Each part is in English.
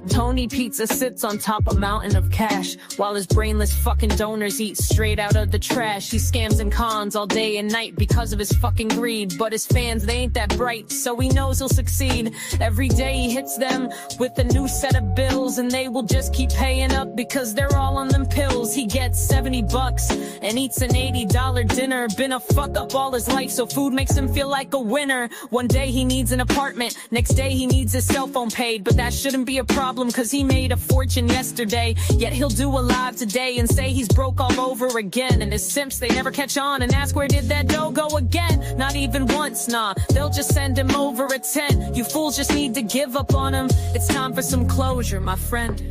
Tony Pizza sits on top a mountain of cash, while his brainless fucking donors eat straight out of the trash. He scams and cons all day and night because of his fucking greed, but his fans, they ain't that bright, so he knows he'll succeed. Every day he hits them with a new set of bills, and they will just keep paying up because they're all on them pills. He gets $70 and eats an $80 dinner. Been a fuck up all his life, so food makes him feel like a winner. One day he needs an apartment, next day he needs his cell phone paid, but that shouldn't be a problem cause he made a fortune yesterday. Yet he'll do a live today and say he's broke all over again, and his simps, they never catch on and ask where did that dough go again. Not even once, nah, they'll just send him over a 10. You fools just need to give up on him. It's time for some closure, my friend.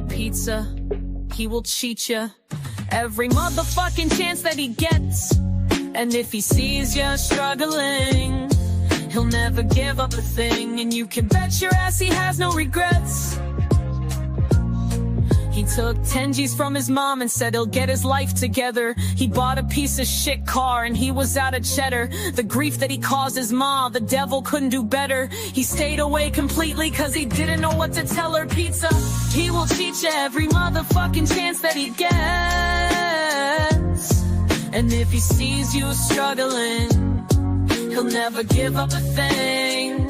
Pizza, he will cheat ya every motherfucking chance that he gets. And if he sees you struggling, he'll never give up a thing, and you can bet your ass he has no regrets. He took 10 G's from his mom and said he'll get his life together. He bought a piece of shit car and he was out of cheddar. The grief that he caused his mom, the devil couldn't do better. He stayed away completely cause he didn't know what to tell her. Pizza, he will cheat you every motherfucking chance that he gets. And if he sees you struggling, he'll never give up a thing,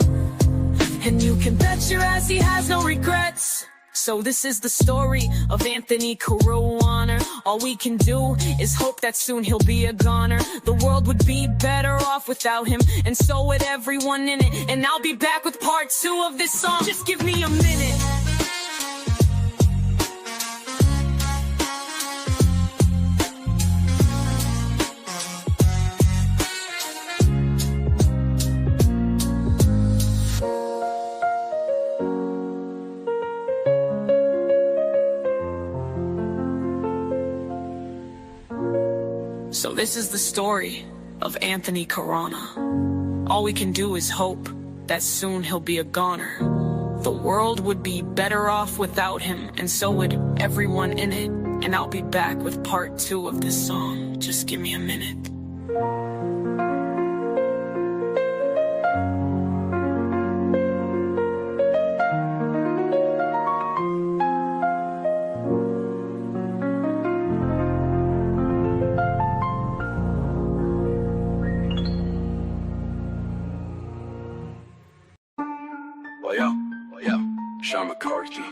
and you can bet your ass he has no regrets. So this is the story of Anthony Caruana. All we can do is hope that soon he'll be a goner. The world would be better off without him, and so would everyone in it. And I'll be back with part 2 of this song. Just give me a minute. So this is the story of Anthony Caruana. All we can do is hope that soon he'll be a goner. The world would be better off without him, and so would everyone in it. And I'll be back with part 2 of this song. Just give me a minute. Sean McCarthy,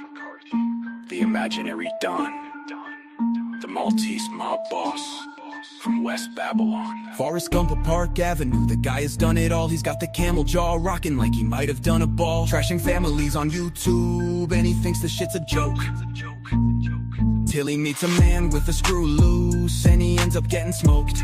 the imaginary Don, the Maltese mob boss from West Babylon. Forrest Gump of Park Avenue, the guy has done it all. He's got the camel jaw, rocking like he might have done a ball. Trashing families on YouTube, and he thinks the shit's a joke. Till he meets a man with a screw loose, and he ends up getting smoked.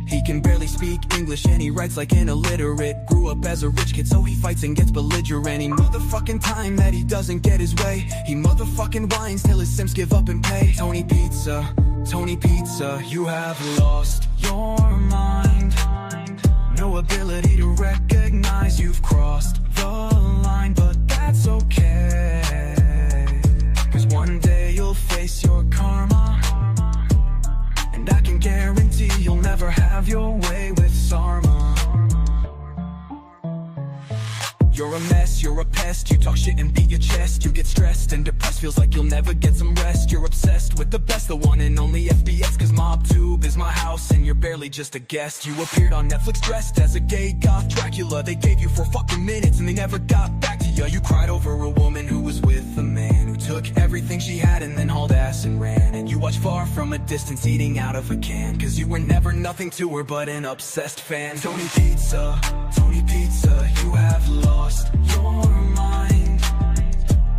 He can barely speak English and he writes like an illiterate. Grew up as a rich kid, so he fights and gets belligerent. Any motherfucking time that he doesn't get his way, he motherfucking whines till his simps give up and pay. Tony Pizza, you have lost your mind. No ability to recognize you've crossed the line, but that's okay, cause one day you'll face your karma. And I can guarantee you'll never have your way with Sarma. You're a mess, you're a pest. You talk shit and beat your chest. You get stressed and depressed, feels like you'll never get some rest. You're obsessed with the best, the one and only FBX, cause MobTube is my house and you're barely just a guest. You appeared on Netflix dressed as a gay goth Dracula. They gave you 4 fucking minutes and they never got back to you. You cried over a woman who was with a man who took everything she had and then hauled ass and ran. And you watched far from a distance eating out of a can, cause you were never nothing to her but an obsessed fan. Tony Pizza, you have lost your mind.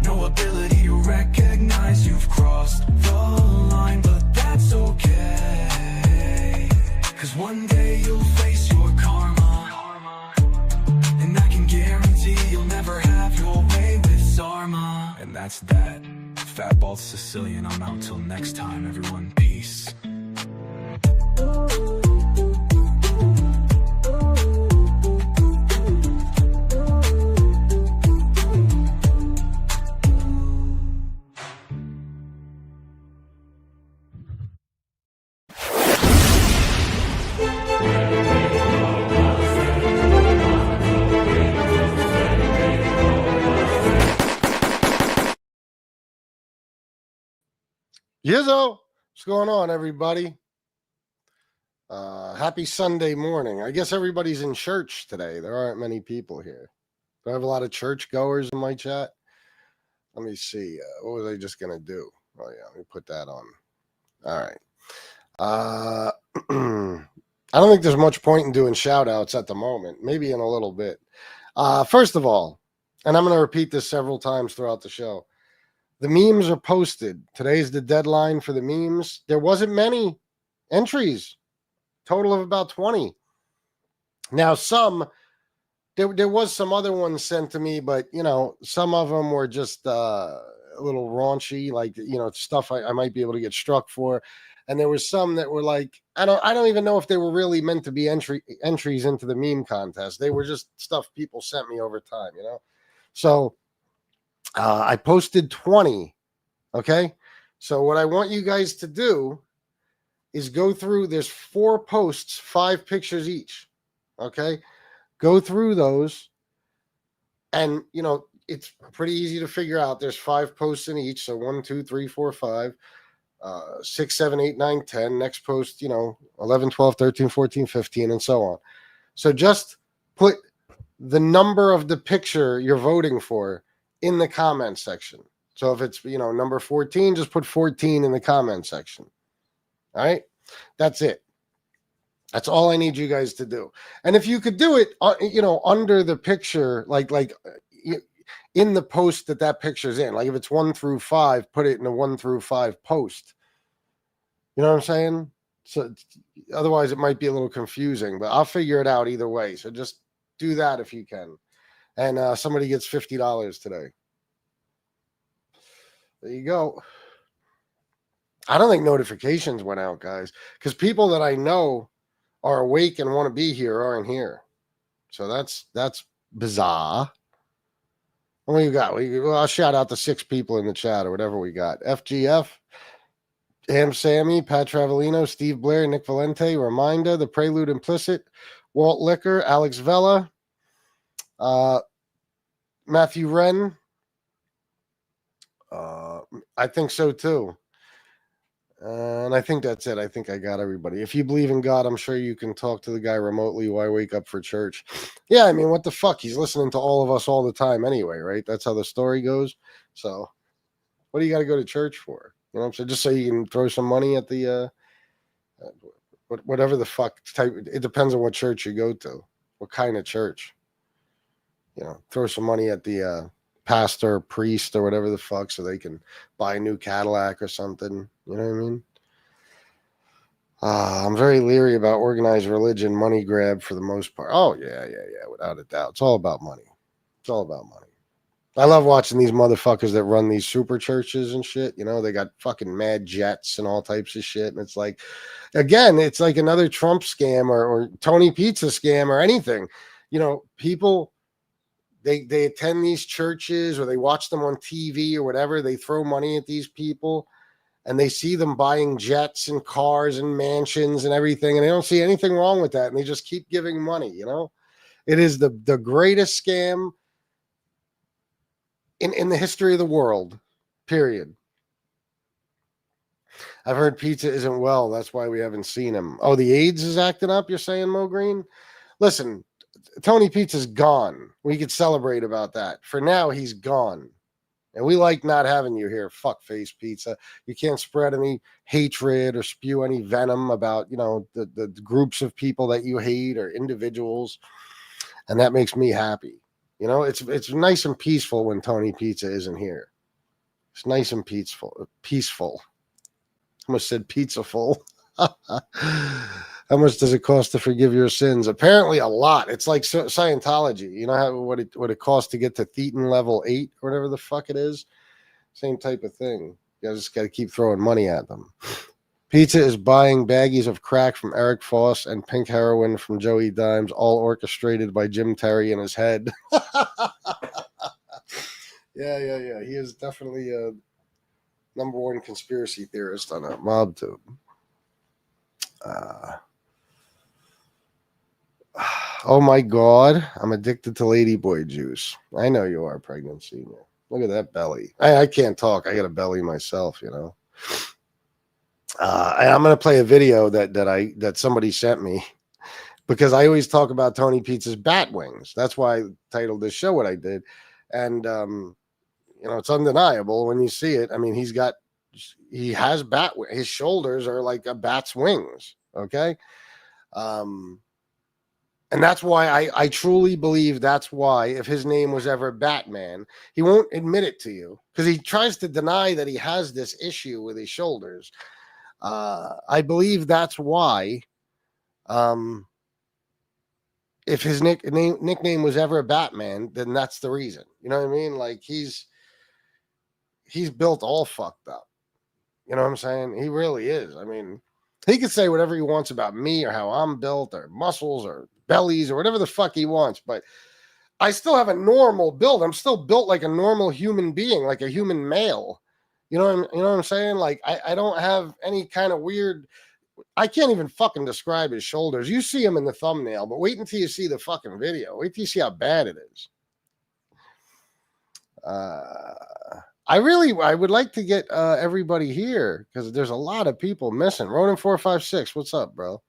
No ability to recognize you've crossed the line, but that's okay, cause one day you'll face your karma. And I can guarantee you'll never have your way with Sarma. And that's that. Fat Bald-Sicilian, I'm out till next time, everyone. Peace. Yizzo, what's going on, everybody? Happy Sunday morning. I guess everybody's in church today. There aren't many people here. Do I have a lot of church goers in my chat? Let me see. What was I just going to do? Oh, yeah, let me put that on. All right. I don't think there's much point in doing shout outs at the moment. Maybe in a little bit. First of all, and I'm going to repeat this several times throughout the show, the memes are posted. Today's the deadline for the memes. There wasn't many entries, total of about 20. Now, there was some other ones sent to me, but, some of them were just a little raunchy, like, stuff I might be able to get struck for. And there was some that were like, I don't even know if they were really meant to be entries into the meme contest. They were just stuff people sent me over time, So I posted 20. Okay. So what I want you guys to do is go through, there's 4 posts, 5 pictures each. Okay. Go through those. And, it's pretty easy to figure out. There's 5 posts in each. So 1, 2, 3, 4, 5. 6, 7, 8, 9, 10. Next post, 11, 12, 13, 14, 15, and so on. So just put the number of the picture you're voting for in the comment section. So if it's, number 14, just put 14 in the comment section. All right. That's it. That's all I need you guys to do. And if you could do it, under the picture, like in the post that picture's in, like if it's 1 through 5, put it in a 1 through 5 post. You know what I'm saying? So otherwise it might be a little confusing, but I'll figure it out either way. So just do that if you can. And somebody gets $50 today. There you go. I don't think notifications went out, guys, because people that I know are awake and want to be here aren't here. So that's bizarre. What do you got? I'll shout out the 6 people in the chat or whatever we got. FGF, Ham Sammy, Pat Travelino, Steve Blair, Nick Valente, Reminder, The Prelude Implicit, Walt Licker, Alex Vella, Matthew Wren. I think so too. And I think that's it. I think I got everybody. If you believe in God, I'm sure you can talk to the guy remotely. Why wake up for church? Yeah, I mean, what the fuck? He's listening to all of us all the time anyway, right? That's how the story goes. So what do you got to go to church for? You know what I'm saying? Just so you can throw some money at the whatever the fuck type. It depends on what church you go to. What kind of church? Throw some money at the pastor, priest, or whatever the fuck, so they can buy a new Cadillac or something. You know what I mean? I'm very leery about organized religion, money grab for the most part. Oh, yeah, without a doubt. It's all about money. It's all about money. I love watching these motherfuckers that run these super churches and shit. They got fucking mad jets and all types of shit. And it's like, again, it's like another Trump scam or Tony Pizza scam or anything. People, they attend these churches or they watch them on TV or whatever. They throw money at these people and they see them buying jets and cars and mansions and everything. And they don't see anything wrong with that. And they just keep giving money. It is the greatest scam in the history of the world, period. I've heard Pizza isn't well. That's why we haven't seen him. Oh, the AIDS is acting up, you're saying, Mo Green? Listen, Tony Pizza's gone. We could celebrate about that. For now, he's gone. And we like not having you here, fuckface Pizza. You can't spread any hatred or spew any venom about, the groups of people that you hate or individuals. And that makes me happy. It's nice and peaceful when Tony Pizza isn't here. It's nice and peaceful. I almost said pizzaful. How much does it cost to forgive your sins? Apparently a lot. It's like Scientology. You know what it costs to get to Thetan level 8 or whatever the fuck it is? Same type of thing. You just got to keep throwing money at them. Pizza is buying baggies of crack from Eric Foss and pink heroin from Joey Dimes, all orchestrated by Jim Terry in his head. Yeah. He is definitely a number one conspiracy theorist on a MobTube. Oh my God, I'm addicted to ladyboy juice. I know you are, pregnant senior. Look at that belly. I can't talk. I got a belly myself, And I'm going to play a video that somebody sent me because I always talk about Tony Pizza's bat wings. That's why I titled this show what I did. And, it's undeniable when you see it. I mean, he has his shoulders are like a bat's wings. Okay. And that's why I truly believe that's why if his name was ever Batman, he won't admit it to you because he tries to deny that he has this issue with his shoulders. I believe that's why if his nickname was ever Batman, then that's the reason. You know what I mean? Like he's built all fucked up. You know what I'm saying? He really is. I mean, he could say whatever he wants about me or how I'm built or muscles or bellies or whatever the fuck he wants, but I still have a normal build. I'm still built like a normal human being, like a human male. You know what I'm saying? Like I don't have any kind of weird. I can't even fucking describe his shoulders. You see him in the thumbnail, but wait until you see the fucking video. Wait till you see how bad it is. I would like to get everybody here because there's a lot of people missing. Ronan456, what's up, bro?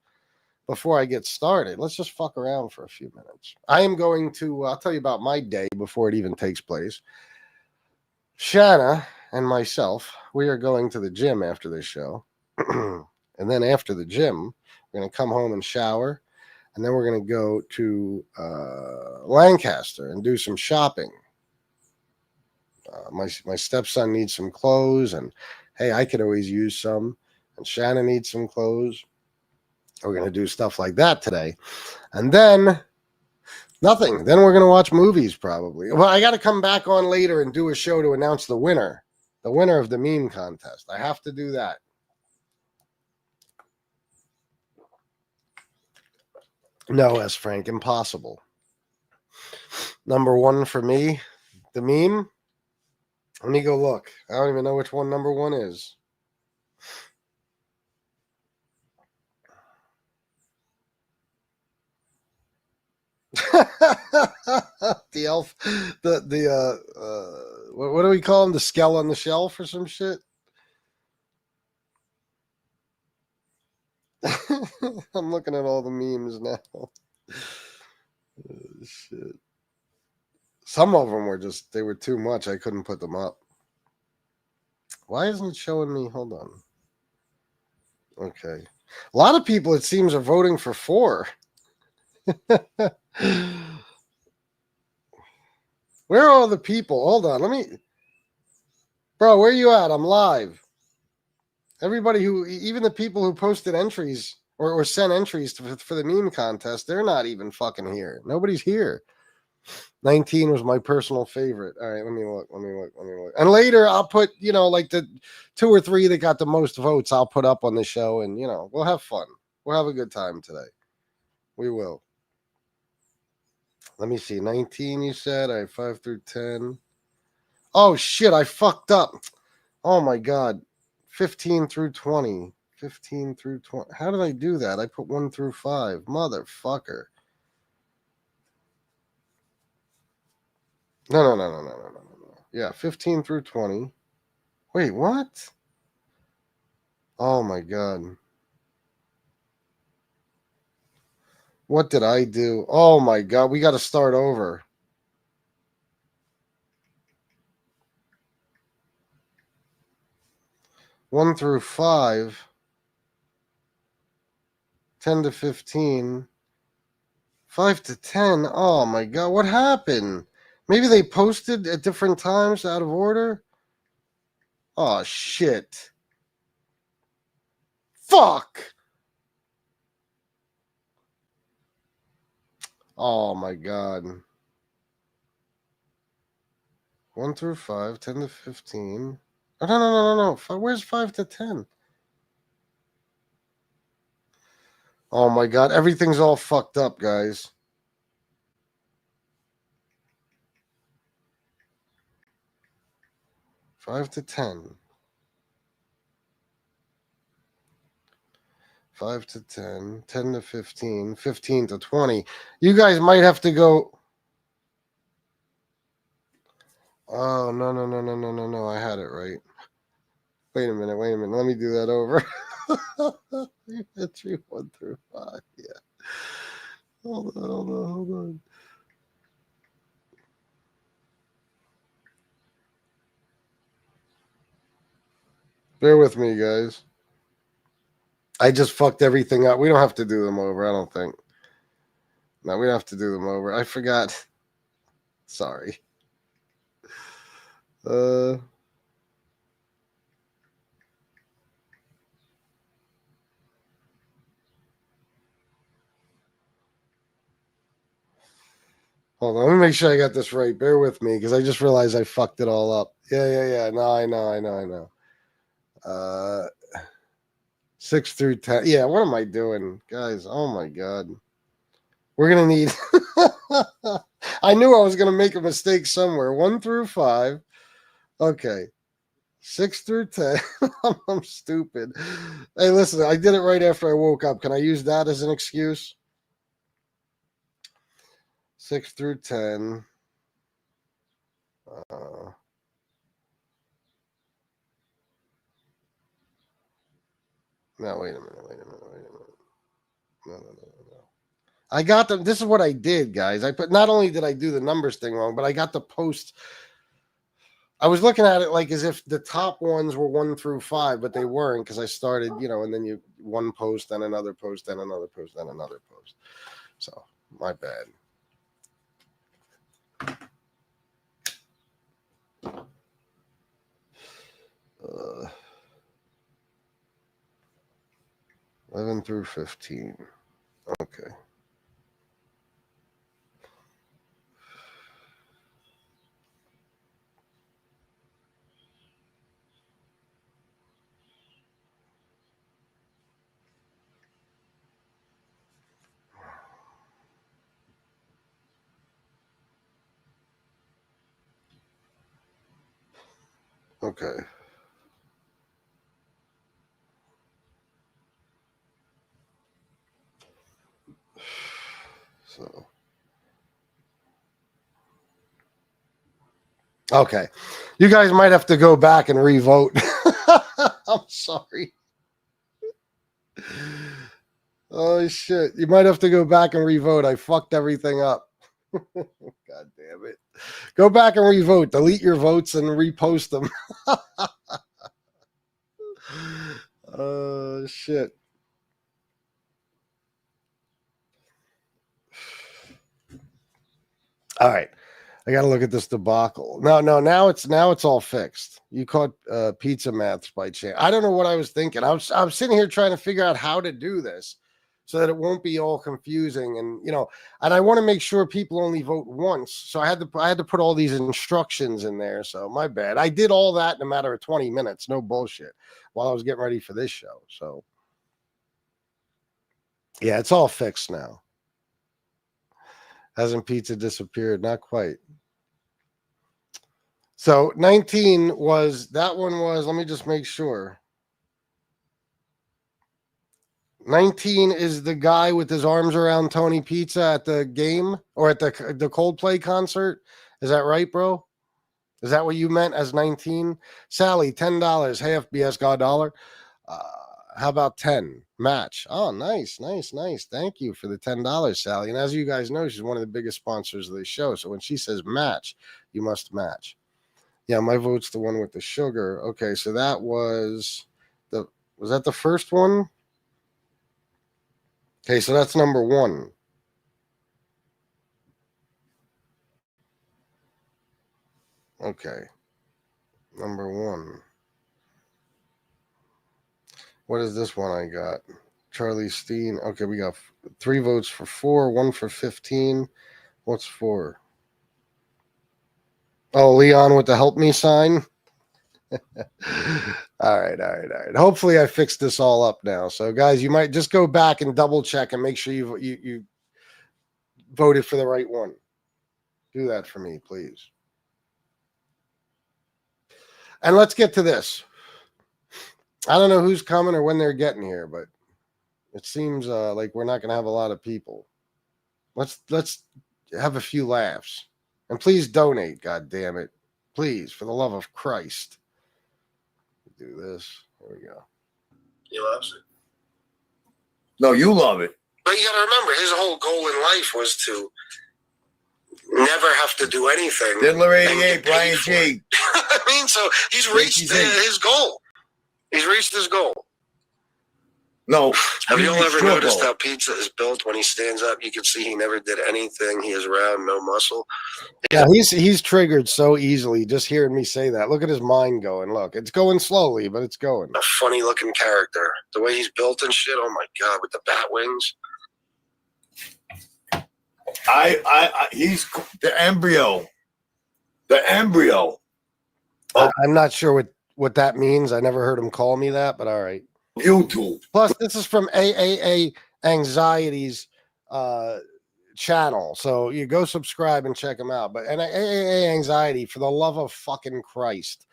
Before I get started, let's just fuck around for a few minutes. I am going to, I'll tell you about my day before it even takes place. Shanna and myself, we are going to the gym after this show. And then after the gym, we're going to come home and shower. And then we're going to go to Lancaster and do some shopping. My stepson needs some clothes. And, hey, I could always use some. And Shanna needs some clothes. We're going to do stuff like that today. And then nothing. Then we're going to watch movies probably. Well, I got to come back on later and do a show to announce the winner of the meme contest. I have to do that. No, S. Frank, impossible. Number one for me, the meme. Let me go look. I don't even know which one number one is. The elf, what do we call him? The skell on the shelf or some shit? I'm looking at all the memes now. Shit. Some of them they were too much. I couldn't put them up. Why isn't it showing me? Hold on. Okay. A lot of people, it seems, are voting for 4. Where are all the people? Hold on. Bro, where you at? I'm live. Everybody even the people who posted entries or sent entries for the meme contest, they're not even fucking here. Nobody's here. 19 was my personal favorite. All right, let me look. And later I'll put, like the 2 or 3 that got the most votes, I'll put up on the show and, we'll have fun. We'll have a good time today. We will. Let me see. 19, you said? All right, 5 through 10. Oh, shit, I fucked up. Oh, my God. 15 through 20. 15 through 20. How did I do that? I put 1 through 5. Motherfucker. No. Yeah, 15 through 20. Wait, what? Oh, my God. What did I do? Oh, my God. We got to start over. One through 5. 10 to 15. 5 to 10. Oh, my God. What happened? Maybe they posted at different times out of order? Oh, shit. Fuck. Oh, my God. 1 through 5, 10 to 15. Oh, no. Where's 5 to 10? Oh, my God. Everything's all fucked up, guys. Five to 10. 5 to 10. 10 to 15. 15 to 20. You guys might have to go. Oh, no. I had it right. Wait a minute. Let me do that over. 3, 1 through 5. Yeah. Hold on. Bear with me, guys. I just fucked everything up. We don't have to do them over, I don't think. No, we don't have to do them over. I forgot. Sorry. Hold on, let me make sure I got this right. Bear with me, because I just realized I fucked it all up. Yeah. No, I know. 6 through 10. Yeah, what am I doing? Guys, oh my God. We're going to need... I knew I was going to make a mistake somewhere. 1 through 5. Okay. 6 through 10. I'm stupid. Hey, listen, I did it right after I woke up. Can I use that as an excuse? 6 through 10. No, wait a minute. No. I got them. This is what I did, guys. Not only did I do the numbers thing wrong, but I got the post. I was looking at it like as if the top ones were 1 through 5, but they weren't, because I started, and then you one post, then another post, then another post, then another post. So my bad. Uh, 11 through 15. Okay. Okay. So. Okay. You guys might have to go back and revote. I'm sorry. Oh, shit. You might have to go back and revote. I fucked everything up. God damn it. Go back and revote. Delete your votes and repost them. Oh, shit. All right. I got to look at this debacle. No. Now it's all fixed. You caught pizza maths by chance. I don't know what I was thinking. I'm sitting here trying to figure out how to do this so that it won't be all confusing. And and I want to make sure people only vote once. So I had to put all these instructions in there. So my bad. I did all that in a matter of 20 minutes. No bullshit. While I was getting ready for this show. So yeah, it's all fixed now. Hasn't pizza disappeared? Not quite. So 19 was, that one was, let me just make sure. 19 is the guy with his arms around Tony Pizza at the game or at the Coldplay concert. Is that right, bro? Is that what you meant as 19? Sally, $10. Hey, FBS got $1. How about 10? Match. Oh, nice. Thank you for the $10, Sally. And as you guys know, she's one of the biggest sponsors of the show. So when she says match, you must match. Yeah, my vote's the one with the sugar. Okay, so that was that the first one? Okay, so that's number 1. Okay. Number 1. What is this one I got? Charlie Steen. Okay, we got 3 votes for 4, 1 for 15. What's 4? Oh, Leon with the help me sign. All right. Hopefully I fixed this all up now. So guys, you might just go back and double check and make sure you voted for the right one. Do that for me, please. And let's get to this. I don't know who's coming or when they're getting here, but it seems like we're not going to have a lot of people. Let's have a few laughs. And please donate, God damn it. Please, for the love of Christ. Do this. There we go. He loves it. No, you love it. But you got to remember, his whole goal in life was to never have to do anything. Diddler 88, Brian G. I mean, so he's reached his goal. He's reached his goal. No. Have you all ever noticed how pizza is built when he stands up? You can see he never did anything. He is round, no muscle. Yeah, he's triggered so easily just hearing me say that. Look at his mind going. Look, it's going slowly, but it's going. A funny looking character. The way he's built and shit. Oh my God, with the bat wings. He's the embryo. The embryo. I'm not sure what that means. I never heard him call me that, but all right. YouTube. Plus, this is from AAA Anxiety's channel. So you go subscribe and check him out. But and AAA Anxiety, for the love of fucking Christ,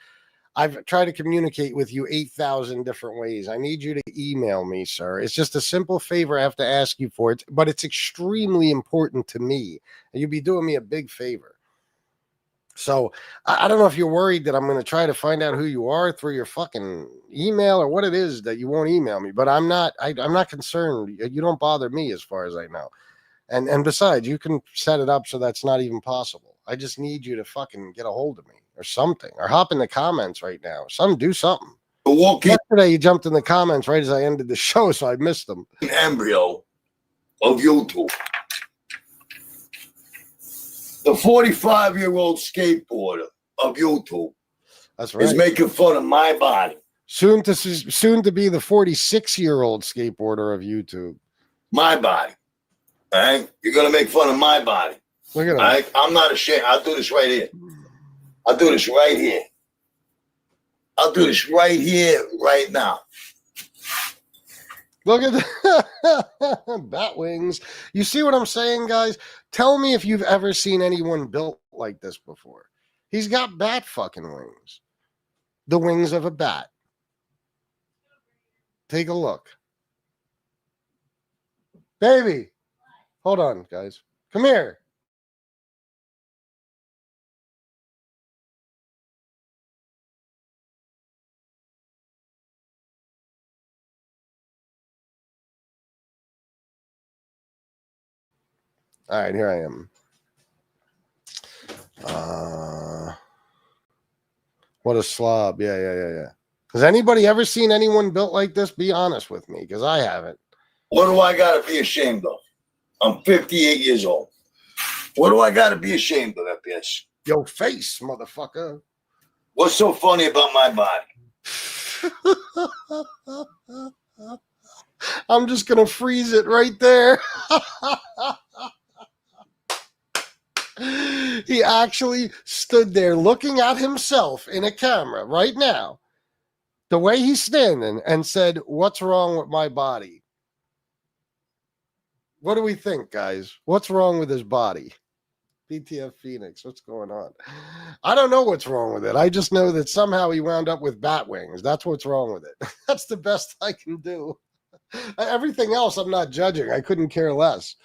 I've tried to communicate with you 8,000 different ways. I need you to email me, sir. It's just a simple favor I have to ask you for it, but it's extremely important to me. And you'd be doing me a big favor. So I don't know if you're worried that I'm going to try to find out who you are through your fucking email or what it is that you won't email me, but I'm not concerned. You don't bother me as far as I know. And besides, you can set it up so that's not even possible. I just need you to fucking get a hold of me or something, or hop in the comments right now. Do something. Yesterday you jumped in the comments right as I ended the show, so I missed them. An embryo of YouTube. The 45-year-old skateboarder of YouTube. That's right. Is making fun of my body. Soon to be the 46-year-old skateboarder of YouTube. My body. All right? You're going to make fun of my body. Look at him. All right? I'm not ashamed. I'll do this right here. I'll do this right here. I'll do this right here, right now. Look at the bat wings. You see what I'm saying, guys? Tell me if you've ever seen anyone built like this before. He's got bat fucking wings. The wings of a bat. Take a look. Baby. Hold on, guys. Come here. All right, here I am. What a slob. Yeah. Has anybody ever seen anyone built like this? Be honest with me, because I haven't. What do I got to be ashamed of? I'm 58 years old. What do I got to be ashamed of, that bitch? Yo face, motherfucker. What's so funny about my body? I'm just going to freeze it right there. He actually stood there looking at himself in a camera right now, the way he's standing, and said, "What's wrong with my body?" What do we think, guys? What's wrong with his body? PTF Phoenix, what's going on? I don't know what's wrong with it. I just know that somehow he wound up with bat wings. That's what's wrong with it. That's the best I can do. Everything else, I'm not judging. I couldn't care less.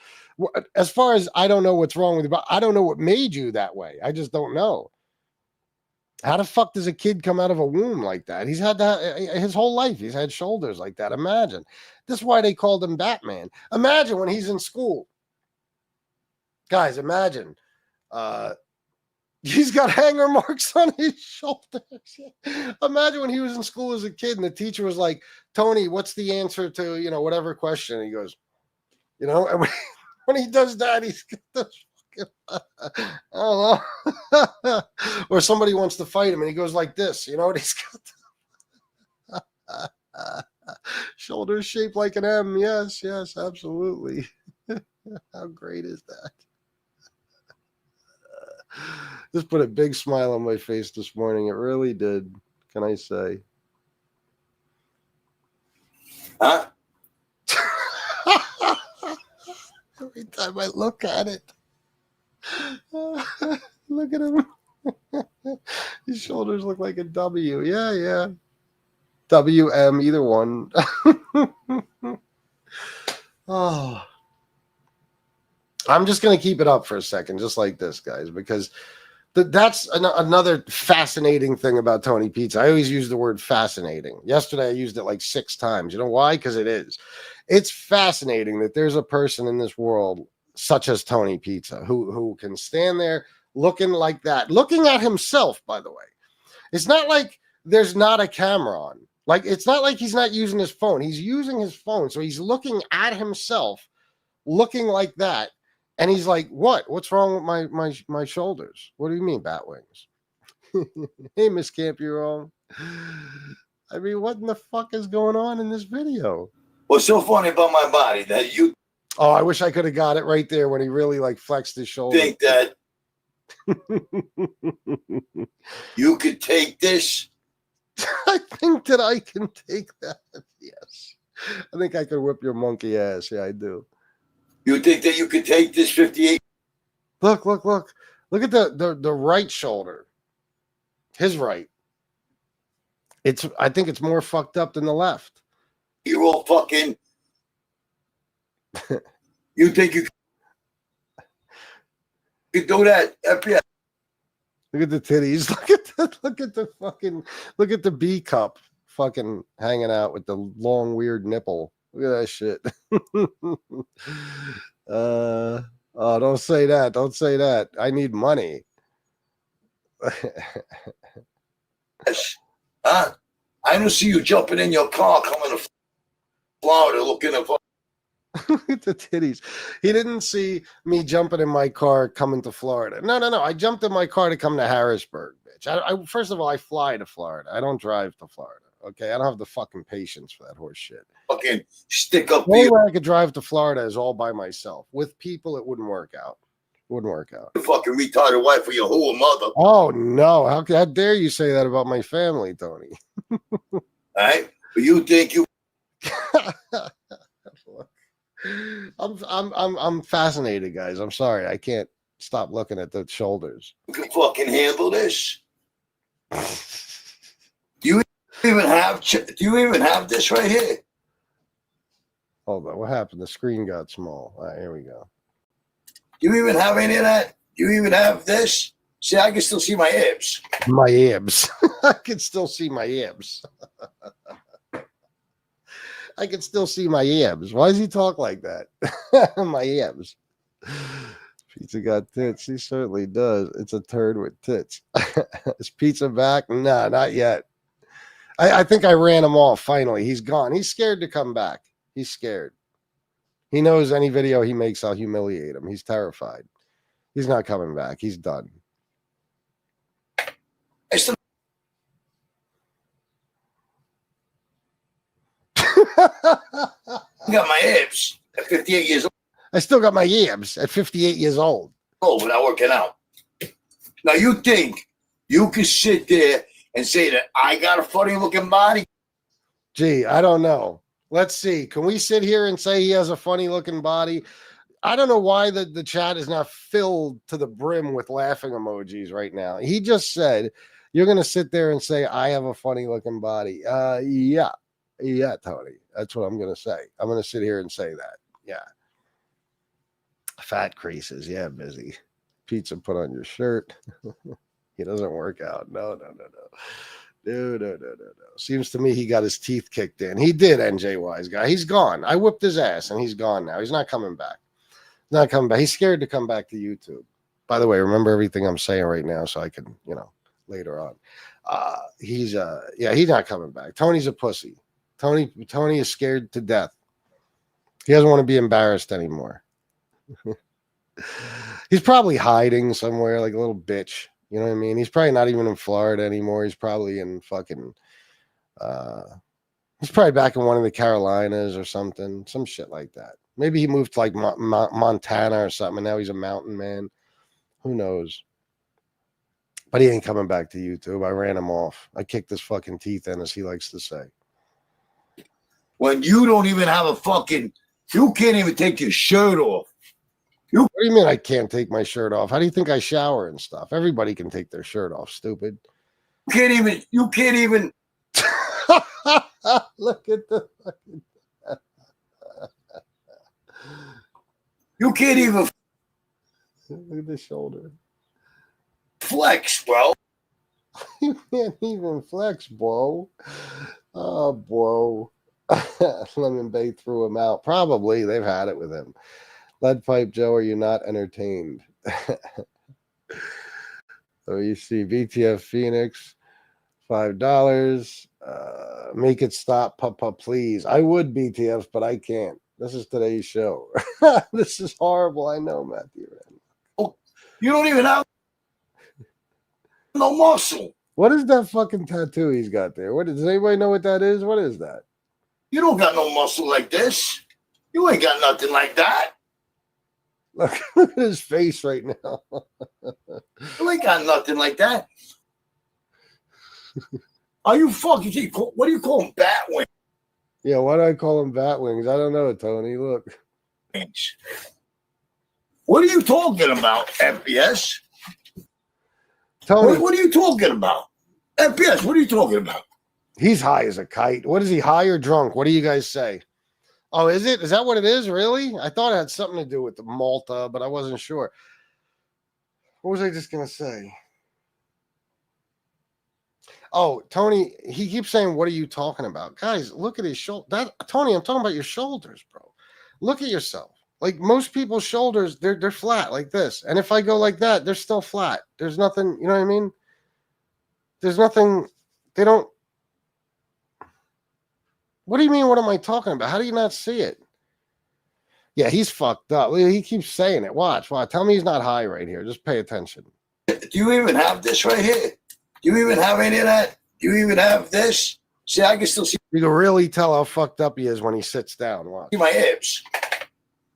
As far as I don't know what's wrong with you, but I don't know what made you that way. I just don't know. How the fuck does a kid come out of a womb like that? He's had that his whole life. He's had shoulders like that. Imagine. This is why they called him Batman. Imagine when he's in school. Guys, imagine. He's got hanger marks on his shoulders. Imagine when he was in school as a kid and the teacher was like, "Tony, what's the answer to, whatever question?" And he goes, and when he does that, he's got this fucking, I don't know. Or somebody wants to fight him and he goes like this, he's got shoulders shaped like an M. Yes, absolutely. How great is that? This put a big smile on my face this morning. It really did. Can I say? Huh? Every time I look at it. Look at him. His shoulders look like a W. Yeah. WM, either one. Oh. I'm just going to keep it up for a second, just like this, guys, because That's another fascinating thing about Tony Pizza. I always use the word fascinating. Yesterday, I used it like 6 times. You know why? Because it is. It's fascinating that there's a person in this world such as Tony Pizza who can stand there looking like that, looking at himself, by the way. It's not like there's not a camera on. Like, it's not like he's not using his phone. He's using his phone. So he's looking at himself, looking like that. And he's like, what? What's wrong with my shoulders? What do you mean, bat wings? Hey, Miss Camp, you're wrong. I mean, what in the fuck is going on in this video? What's so funny about my body that you Oh, I wish I could have got it right there when he really like flexed his shoulder. think that you could take this? I think that I can take that. Yes. I think I could whip your monkey ass. Yeah, I do. You think that you could take this 58? Look. Look at the right shoulder. His right. I think it's more fucked up than the left. You're all fucking. You think you could do that? FBI. Look at the titties. Look at the B cup fucking hanging out with the long weird nipple. Look at that shit. Oh, don't say that. Don't say that. I need money. Huh? I don't see you jumping in your car coming to Florida looking at. Look at the titties. He didn't see me jumping in my car coming to Florida. No. I jumped in my car to come to Harrisburg, bitch. I first of all, I fly to Florida. I don't drive to Florida. Okay, I don't have the fucking patience for that horse shit. Fucking stick up. The only way I could drive to Florida is all by myself. With people, it wouldn't work out. Wouldn't work out. Your fucking retarded wife or your whole mother. Oh no! How dare you say that about my family, Tony? All right, but you think you? I'm fascinated, guys. I'm sorry, I can't stop looking at the shoulders. You can fucking handle this. Do you even have this right here? Hold on, what happened? The screen got small. All right, here we go. Do you even have any of that? Do you even have this? See, I can still see my abs. My abs. I can still see my abs. I can still see my abs. Why does he talk like that? My abs. Pizza got tits. He certainly does. It's a turd with tits. Is Pizza back? Nah, not yet. I think I ran him off finally. He's gone. He's scared to come back. He's scared. He knows any video he makes, I'll humiliate him. He's terrified. He's not coming back. He's done. I still got my abs at 58 years old. I still got my abs at 58 years old. Without working out. Now you think you can sit there and say that I got a funny looking body? Gee, I don't know. Let's see. Can we sit here and say he has a funny looking body? I don't know why the chat is not filled to the brim with laughing emojis right now. He just said, you're going to sit there and say, I have a funny looking body. Yeah, Tony. That's what I'm going to say. I'm going to sit here and say that. Yeah. Fat creases. Yeah, busy. Pizza, put on your shirt. He doesn't work out. No. No. Seems to me he got his teeth kicked in. He did, NJ Wise guy. He's gone. I whipped his ass and he's gone now. He's not coming back. Not coming back. He's scared to come back to YouTube. By the way, remember everything I'm saying right now so I can, later on. He's not coming back. Tony's a pussy. Tony is scared to death. He doesn't want to be embarrassed anymore. He's probably hiding somewhere like a little bitch. You know what I mean? He's probably not even in Florida anymore. He's probably in fucking he's probably back in one of the Carolinas or something. Some shit like that. Maybe he moved to like Montana or something, and now he's a mountain man. Who knows? But he ain't coming back to YouTube. I ran him off. I kicked his fucking teeth in, as he likes to say. When you don't even have you can't even take your shirt off. What do you mean I can't take my shirt off? How do you think I shower and stuff? Everybody can take their shirt off, stupid. You can't even. Look at the fucking. You can't even. Look at the shoulder. flex, bro. You can't even flex, bro. Oh, bro. Lemon Bay threw him out. Probably they've had it with him. Lead Pipe Joe, are you not entertained? So you see BTF Phoenix, $5. Make it stop, Papa, please. I would BTF, but I can't. This is today's show. This is horrible. I know, Matthew. Oh, you don't even have no muscle. What is that fucking tattoo he's got there? Does anybody know what that is? What is that? You don't got no muscle like this. You ain't got nothing like that. Look at his face right now. You ain't got nothing like that. Are you fucking? What do you call them? Bat wings. Yeah, why do I call him bat wings? I don't know, Tony. Look. What are you talking about, FPS? Tony, What are you talking about? FPS, what are you talking about? he's high as a kite. What is he, high or drunk? What do you guys say? Oh, is it? Is that what it is, really? I thought it had something to do with the Malta, but I wasn't sure. What was I just going to say? Oh, Tony, he keeps saying, what are you talking about? Guys, look at his shoulder. Tony, I'm talking about your shoulders, bro. Look at yourself. Like most people's shoulders, they're flat like this. And if I go like that, they're still flat. There's nothing, you know what I mean? There's nothing, they don't. What do you mean? What am I talking about? How do you not see it? Yeah, he's fucked up. He keeps saying it. Watch. Tell me he's not high right here. Just pay attention. Do you even have this right here? Do you even have any of that? Do you even have this? See, I can still see You can really tell how fucked up he is when he sits down. Watch. my hips.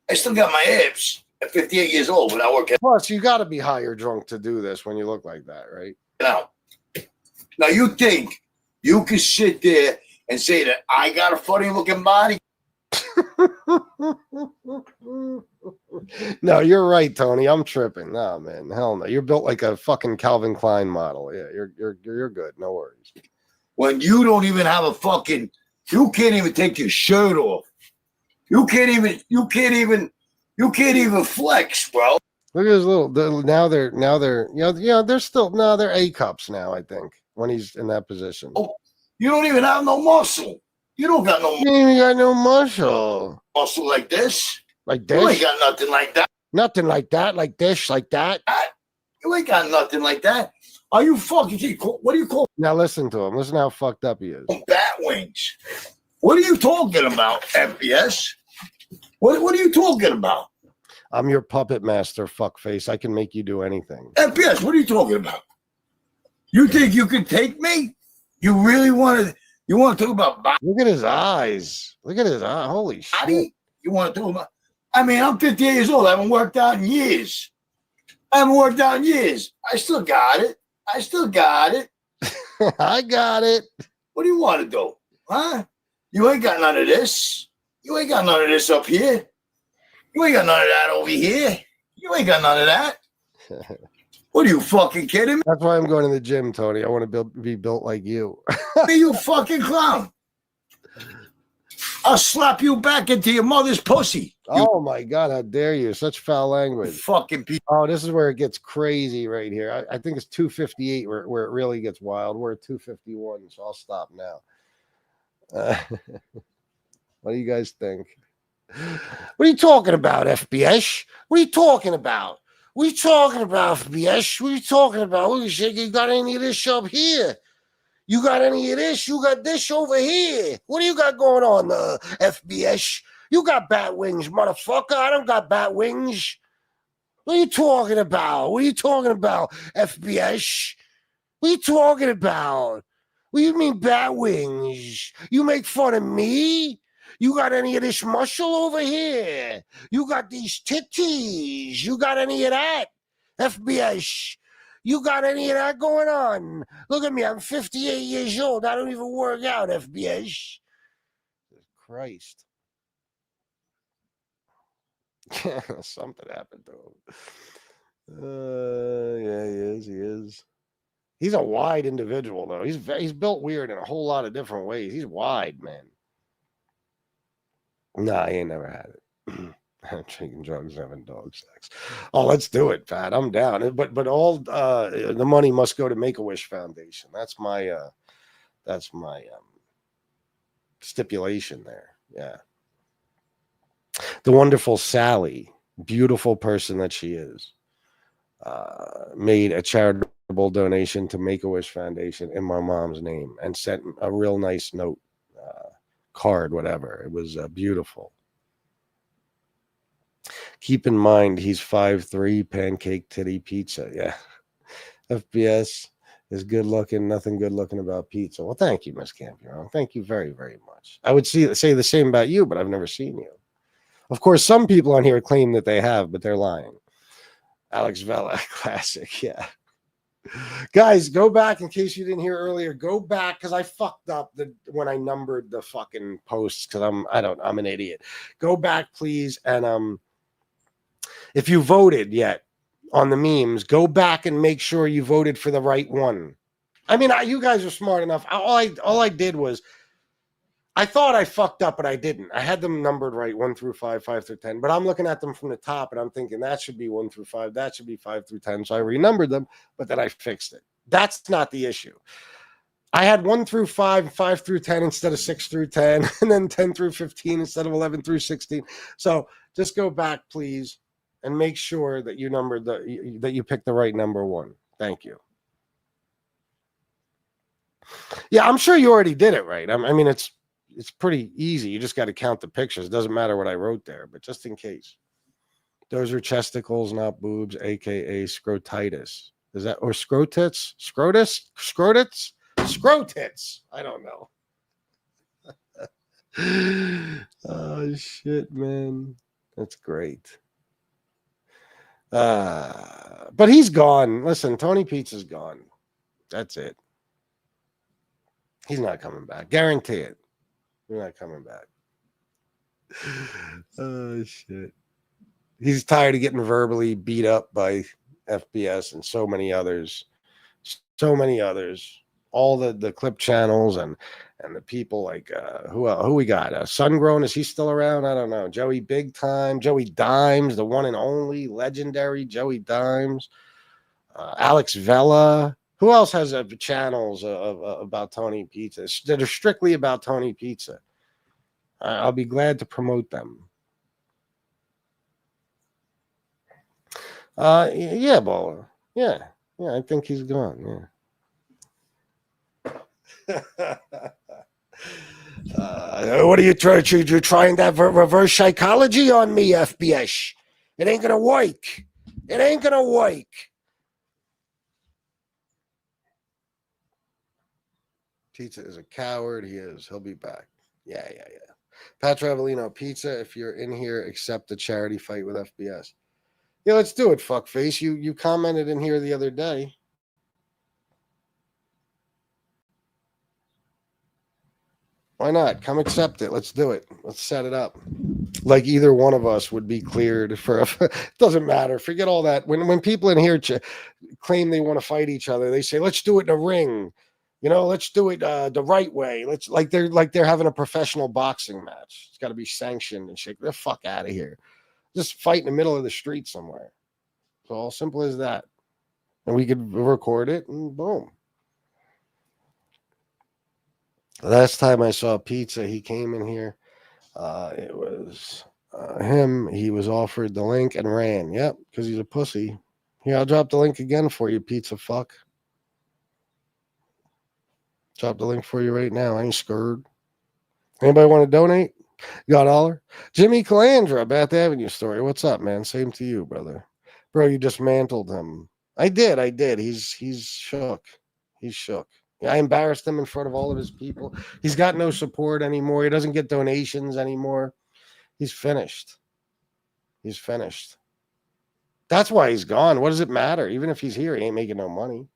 I still got my hips at 58 years old when I work Plus, you got to be high or drunk to do this when you look like that, right? out. Now, you think you can sit there and say that I got a funny looking body? No, you're right, Tony. I'm tripping. No, man, hell no. You're built like a fucking Calvin Klein model. Yeah, you're good. No worries. When you don't even have a fucking, you can't even take your shirt off. You can't even flex, bro. Look at his little. Now they're they're still they're A cups now. I think when he's in that position. Oh, you don't even have no muscle. You don't got no You ain't even got no muscle. muscle like this. Like You ain't this. got nothing like that. Nothing like that. Like this. Like that. You ain't got nothing like that. Are you fucking? What do you call Now listen to him. Listen how fucked up he is. them? Bat wings? What are you talking about, FPS? What are you talking about? I'm your puppet master, fuckface. I can make you do anything. FPS, what are you talking about? You think you can take me? You really want to? You want to talk about body? Look at his eyes. Look at his eye. Holy shit. You want to talk about? I mean, I'm 58 years old. I haven't worked out in years. I still got it. I got it. What do you want to do? Huh? You ain't got none of this. You ain't got none of this up here. You ain't got none of that over here. You ain't got none of that. What are you fucking kidding me? That's why I'm going to the gym, Tony. I want to be built like you. Are you fucking clown? I'll slap you back into your mother's pussy. Oh my God, how dare you? Such foul language. Fucking people. Oh, this is where it gets crazy right here. I think it's 258 where it really gets wild. We're at 251, so I'll stop now. What do you guys think? What are you talking about, FBS? What are you talking about? What are you talking about, FBS? What are you talking about? Holy shit, you got any of this up here? You got any of this? You got this over here. What do you got going on, FBS? You got bat wings, motherfucker. I don't got bat wings. What are you talking about? What are you talking about, FBS? What are you talking about? What do you mean bat wings? You make fun of me? You got any of this muscle over here? You got these titties? You got any of that? FBS, you got any of that going on? Look at me, I'm 58 years old. I don't even work out, FBS. Christ. Something happened to him. Yeah, he is. He's a wide individual, though. He's built weird in a whole lot of different ways. He's wide, man. Nah, he ain't never had it. Drinking drugs, having dog sex. Oh, let's do it, Pat. I'm down. But all the money must go to Make-A-Wish Foundation. That's my stipulation there. Yeah. The wonderful Sally, beautiful person that she is, made a charitable donation to Make-A-Wish Foundation in my mom's name and sent a real nice note, card, whatever. It was beautiful. Keep in mind, he's 5'3", pancake titty pizza. Yeah. FBS is good looking. Nothing good looking about pizza. Well, thank you, Miss Campion. Thank you very, very much. I would say the same about you, but I've never seen you. Of course, some people on here claim that they have, but they're lying. Alex Vela, classic. Yeah. Guys, go back in case you didn't hear earlier. Go back because I fucked up when I numbered the fucking posts because I'm an idiot. Go back, please, and if you voted yet on the memes, go back and make sure you voted for the right one. I mean, you guys are smart enough. All I did was I thought I fucked up, but I didn't. I had them numbered right, 1 through 5, 5 through 10. But I'm looking at them from the top, and I'm thinking that should be 1 through 5. That should be 5 through 10. So I renumbered them, but then I fixed it. That's not the issue. I had 1 through 5, 5 through 10 instead of 6 through 10, and then 10 through 15 instead of 11 through 16. So just go back, please, and make sure that you numbered that you picked the right number one. Thank you. Yeah, I'm sure you already did it right. I mean, it's pretty easy. You just got to count the pictures. It doesn't matter what I wrote there, but just in case. Those are chesticles, not boobs, aka scrotitis. Is that or scrotits? Scrotits? Scrotits. I don't know. Oh shit, man. That's great. But he's gone. Listen, Tony Pizza's gone. That's it. He's not coming back. Guarantee it. He's not coming back. Oh shit. He's tired of getting verbally beat up by FBS and so many others. So many others. All the clip channels and the people like who we got? Sungrown, is he still around? I don't know. Joey Big Time, Joey Dimes, the one and only legendary Joey Dimes, Alex Vela. Who else has channels about Tony Pizza that are strictly about Tony Pizza? I'll be glad to promote them. Yeah, Baller. Yeah, I think he's gone. Yeah. What are you trying? You're trying that reverse psychology on me, FBS. It ain't gonna work. It ain't gonna work. Pizza is a coward. He is. He'll be back. Yeah. Pat Travelino, Pizza, if you're in here, accept the charity fight with FBS. Yeah, let's do it, fuckface. You commented in here the other day. Why not? Come accept it. Let's do it. Let's set it up. Like either one of us would be cleared for it doesn't matter. Forget all that. When people in here claim they want to fight each other, they say, let's do it in a ring. Let's do it the right way. Let's like they're having a professional boxing match. It's got to be sanctioned and shit. Get the fuck out of here. Just fight in the middle of the street somewhere. It's all simple as that. And we could record it and boom. Last time I saw Pizza, he came in here. It was him. He was offered the link and ran. Yep, because he's a pussy. Here, I'll drop the link again for you, pizza fuck. Drop the link for you right now. I ain't scared. Anybody want to donate? You got $1? Jimmy Calandra, Bath Avenue story. What's up, man? Same to you, brother. Bro, you dismantled him. I did. He's shook. He's shook. I embarrassed him in front of all of his people. He's got no support anymore. He doesn't get donations anymore. He's finished. He's finished. That's why he's gone. What does it matter? Even if he's here, he ain't making no money.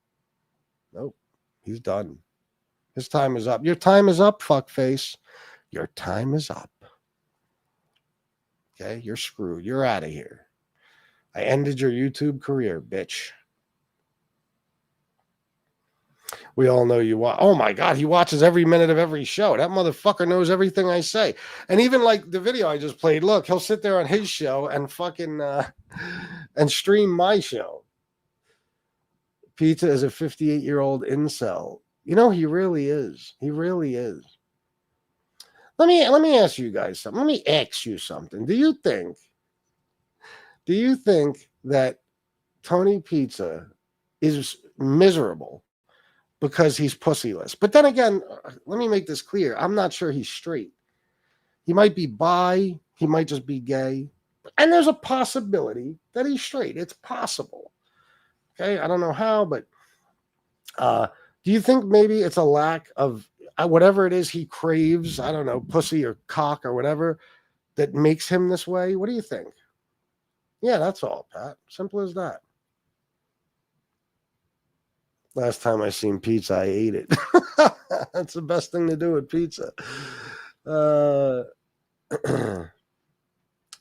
Nope. He's done. His time is up. Your time is up, fuckface. Your time is up. Okay? You're screwed. You're out of here. I ended your YouTube career, bitch. We all know you watch. Oh my God, he watches every minute of every show. That motherfucker knows everything I say. And even like the video I just played, look, he'll sit there on his show and fucking and stream my show. Pizza is a 58-year-old incel. You know, he really is. He really is. Let me ask you guys something. Let me ask you something. Do you think that Tony Pizza is miserable because he's pussyless? But then again, let me make this clear. I'm not sure he's straight. He might be bi. He might just be gay. And there's a possibility that he's straight. It's possible. Okay, I don't know how, but do you think maybe it's a lack of whatever it is he craves? I don't know, pussy or cock or whatever that makes him this way? What do you think? Yeah, that's all, Pat. Simple as that. Last time I seen pizza, I ate it. That's the best thing to do with pizza.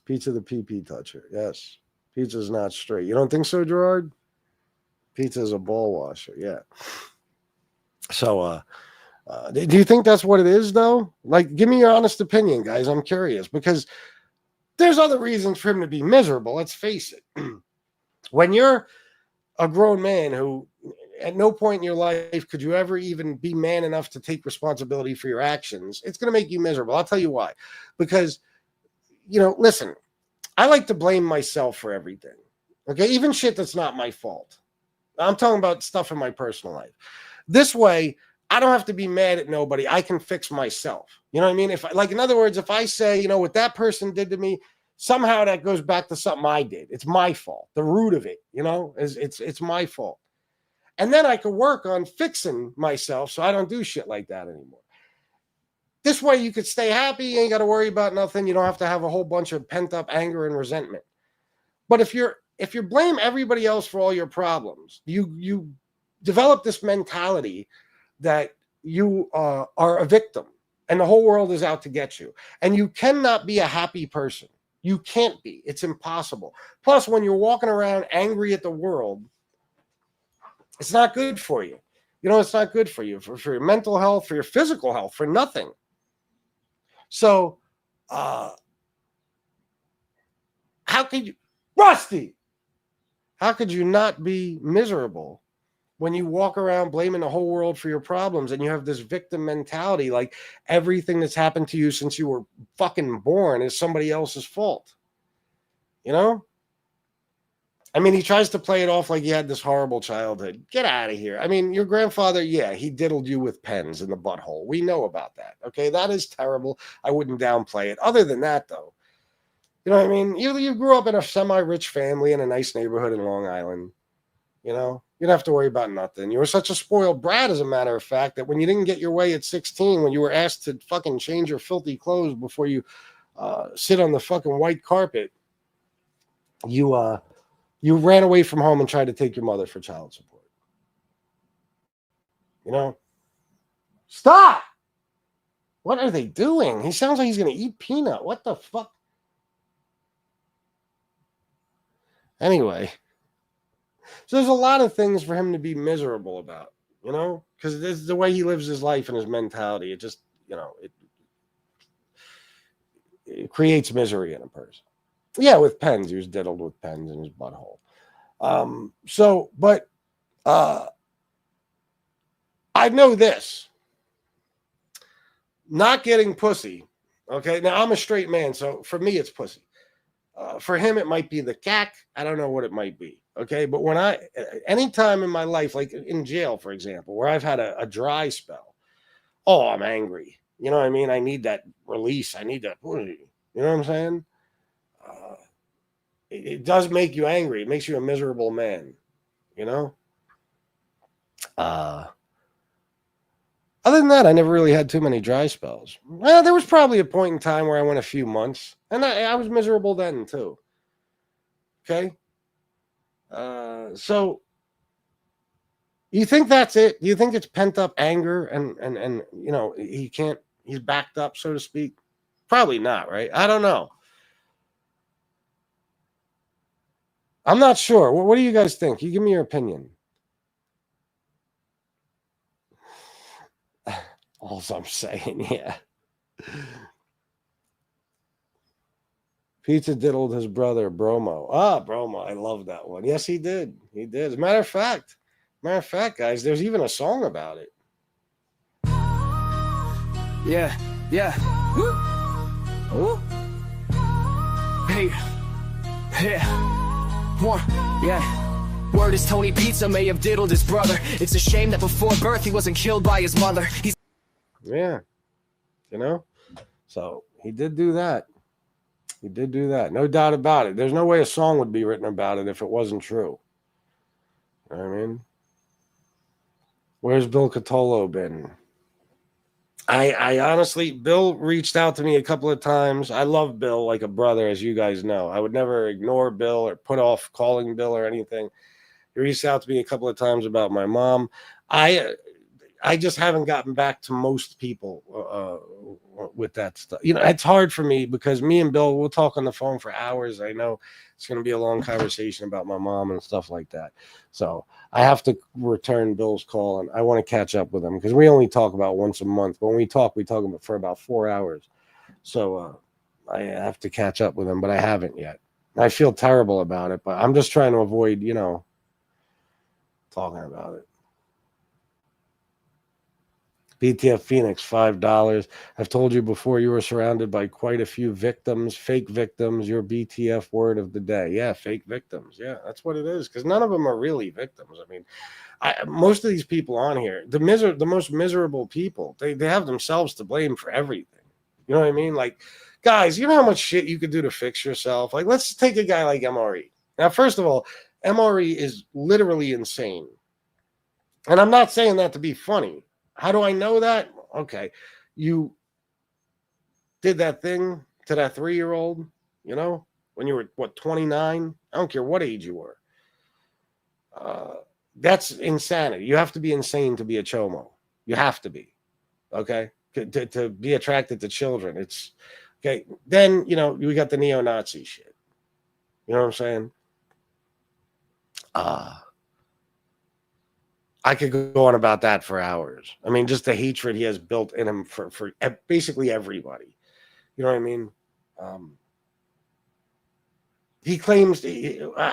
Pizza the PP toucher. Yes. Pizza's not straight. You don't think so, Gerard? Pizza is a ball washer. Yeah. So, do you think that's what it is, though? Like, give me your honest opinion, guys. I'm curious because there's other reasons for him to be miserable. Let's face it. When you're a grown man who at no point in your life could you ever even be man enough to take responsibility for your actions, it's going to make you miserable. I'll tell you why. Because, listen, I like to blame myself for everything. Okay? Even shit that's not my fault. I'm talking about stuff in my personal life. This way, I don't have to be mad at nobody. I can fix myself. You know what I mean? In other words, if I say, what that person did to me, somehow that goes back to something I did. It's my fault. The root of it, it's my fault. And then I can work on fixing myself so I don't do shit like that anymore. This way you could stay happy. You ain't got to worry about nothing. You don't have to have a whole bunch of pent up anger and resentment. But if you blame everybody else for all your problems, you develop this mentality that you are a victim and the whole world is out to get you. And you cannot be a happy person. You can't be. It's impossible. Plus, when you're walking around angry at the world, it's not good for you. It's not good for you, for your mental health, for your physical health, for nothing. So, how could you, Rusty, how could you not be miserable when you walk around blaming the whole world for your problems and you have this victim mentality, like everything that's happened to you since you were fucking born is somebody else's fault? I mean, he tries to play it off like he had this horrible childhood. Get out of here. I mean, your grandfather, yeah, he diddled you with pens in the butthole. We know about that. Okay, that is terrible. I wouldn't downplay it. Other than that, though, you know what I mean? You grew up in a semi-rich family in a nice neighborhood in Long Island. You don't have to worry about nothing. You were such a spoiled brat, as a matter of fact, that when you didn't get your way at 16, when you were asked to fucking change your filthy clothes before you sit on the fucking white carpet, you ran away from home and tried to take your mother for child support. Stop! What are they doing? He sounds like he's going to eat peanut. What the fuck? Anyway, so there's a lot of things for him to be miserable about, because this is the way he lives his life and his mentality. It just, it creates misery in a person. Yeah, with pens. He was diddled with pens in his butthole. I know this. Not getting pussy. Okay, now I'm a straight man, so for me, it's pussy. For him, it might be the cack. I don't know what it might be. Okay, but anytime in my life, like in jail, for example, where I've had a dry spell, I'm angry. You know what I mean? I need that release. I need that. You know what I'm saying? It does make you angry. It makes you a miserable man. Other than that, I never really had too many dry spells. Well, there was probably a point in time where I went a few months, and I was miserable then too. Okay. So you think that's it? Do you think it's pent up anger and he's backed up, so to speak? Probably not, right? I don't know. I'm not sure. What do you guys think? You give me your opinion. All I'm saying, yeah. Pizza diddled his brother, Bromo. Ah, Bromo. I love that one. Yes, he did. He did. As a matter of fact, guys, there's even a song about it. Yeah, yeah. Woo. Woo. Hey, yeah. One, yeah. Word is Tony Pizza may have diddled his brother. It's a shame that before birth he wasn't killed by his mother. He's Yeah. You know? So he did do that. He did do that. No doubt about it. There's no way a song would be written about it if it wasn't true. You know what I mean? Where's Bill Catolo been? I honestly, Bill reached out to me a couple of times. I love Bill like a brother, as you guys know. I would never ignore Bill or put off calling Bill or anything. He reached out to me a couple of times about my mom. I just haven't gotten back to most people with that stuff. You know, it's hard for me because me and Bill, we'll talk on the phone for hours. I know it's going to be a long conversation about my mom and stuff like that. So I have to return Bill's call, and I want to catch up with him because we only talk about once a month. But when we talk about for about 4 hours. So I have to catch up with him, but I haven't yet. I feel terrible about it, but I'm just trying to avoid, you know, talking about it. BTF Phoenix, $5. I've told you before, you were surrounded by quite a few victims, fake victims. Your BTF word of the day. Yeah, fake victims. Yeah, that's what it is, because none of them are really victims. I mean, most of these people on here, the most miserable people, they have themselves to blame for everything. You know what I mean? Like, guys, you know how much shit you could do to fix yourself? Like, let's take a guy like MRE. Now, first of all, MRE is literally insane. And I'm not saying that to be funny. How do I know that? Okay. You did that thing to that 3-year-old, you know, when you were, 29? I don't care what age you were. That's insanity. You have to be insane to be a chomo. You have to be. Okay? To be attracted to children. It's okay. Then, you know, we got the neo-Nazi shit. You know what I'm saying? I could go on about that for hours. I mean, just the hatred he has built in him for basically everybody. You know what I mean? He claims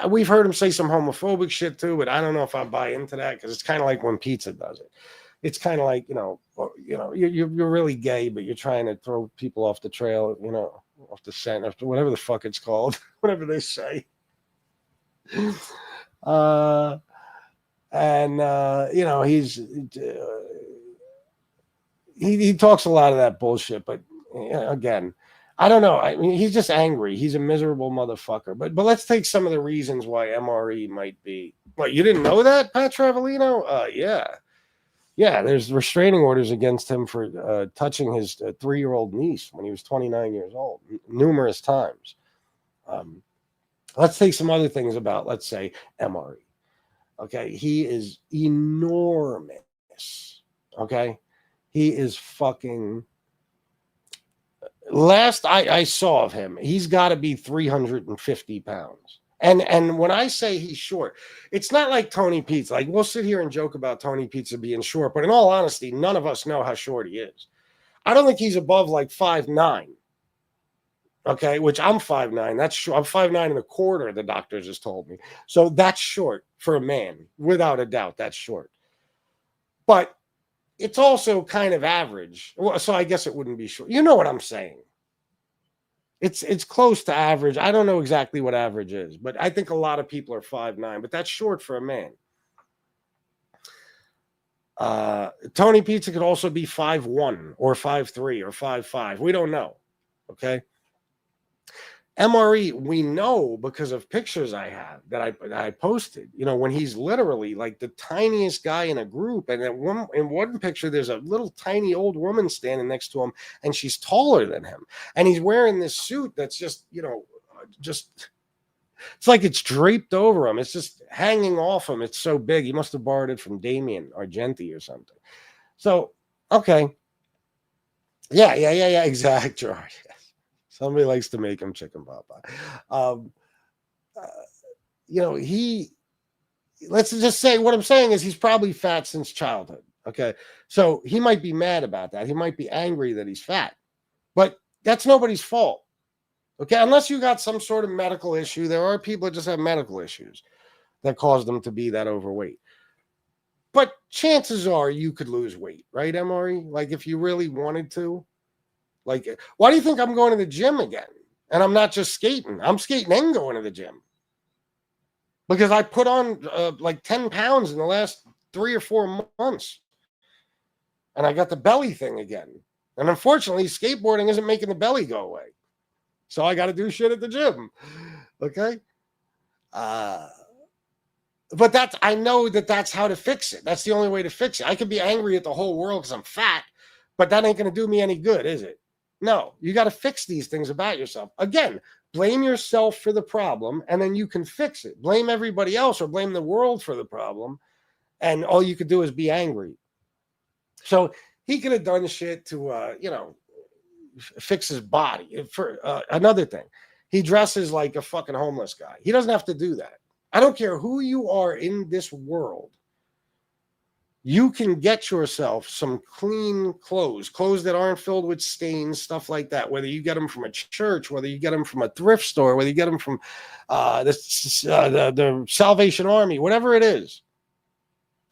we've heard him say some homophobic shit too, but I don't know if I buy into that because it's kind of like when Pizza does it. It's kind of like, you know, you're really gay, but you're trying to throw people off the trail, you know, off the scent, whatever the fuck it's called, whatever they say. And you know, he talks a lot of that bullshit, but again, I don't know. I mean, he's just angry. He's a miserable motherfucker. But let's take some of the reasons why MRE might be. What, you didn't know that, Pat Travellino? Yeah. There's restraining orders against him for touching his 3-year-old niece when he was 29 years old, numerous times. Let's take some other things about, let's say, MRE. Okay, he is enormous. Okay, he is fucking. Last I saw of him, he's got to be 350 pounds. And when I say he's short, it's not like Tony Pizza. Like, we'll sit here and joke about Tony Pizza being short, but in all honesty, none of us know how short he is. I don't think he's above like 5'9". Okay, which I'm 5'9". That's short. I'm 5'9.25", the doctors just told me. So that's short for a man, without a doubt. That's short. But it's also kind of average. Well, so I guess it wouldn't be short. You know what I'm saying? It's close to average. I don't know exactly what average is, but I think a lot of people are 5'9", but that's short for a man. Tony Pizza could also be 5'1" or 5'3" or 5'5". We don't know. Okay. MRE, we know because of pictures I have that I posted, you know, when he's literally like the tiniest guy in a group. And in one picture, there's a little tiny old woman standing next to him, and she's taller than him. And he's wearing this suit that's just, you know, it's like it's draped over him. It's just hanging off him. It's so big. He must have borrowed it from Damien Argenti or something. So, okay. Yeah, exactly, George. Somebody likes to make him chicken papa. You know, let's just say what I'm saying is he's probably fat since childhood. Okay. So he might be mad about that. He might be angry that he's fat, but that's nobody's fault. Okay. Unless you got some sort of medical issue, there are people that just have medical issues that cause them to be that overweight. But chances are you could lose weight, right, MRE? Like if you really wanted to. Like, why do you think I'm going to the gym again? And I'm not just skating. I'm skating and going to the gym. Because I put on like 10 pounds in the last 3 or 4 months. And I got the belly thing again. And unfortunately, skateboarding isn't making the belly go away. So I got to do shit at the gym. Okay? But I know that's how to fix it. That's the only way to fix it. I could be angry at the whole world because I'm fat, but that ain't going to do me any good, is it? No, you got to fix these things about yourself. Again, blame yourself for the problem, and then you can fix it. Blame everybody else or blame the world for the problem, and all you could do is be angry. So he could have done shit to, fix his body. For another thing, he dresses like a fucking homeless guy. He doesn't have to do that. I don't care who you are in this world. You can get yourself some clean clothes that aren't filled with stains, stuff like that. Whether you get them from a church, whether you get them from a thrift store, whether you get them from the Salvation Army, whatever it is,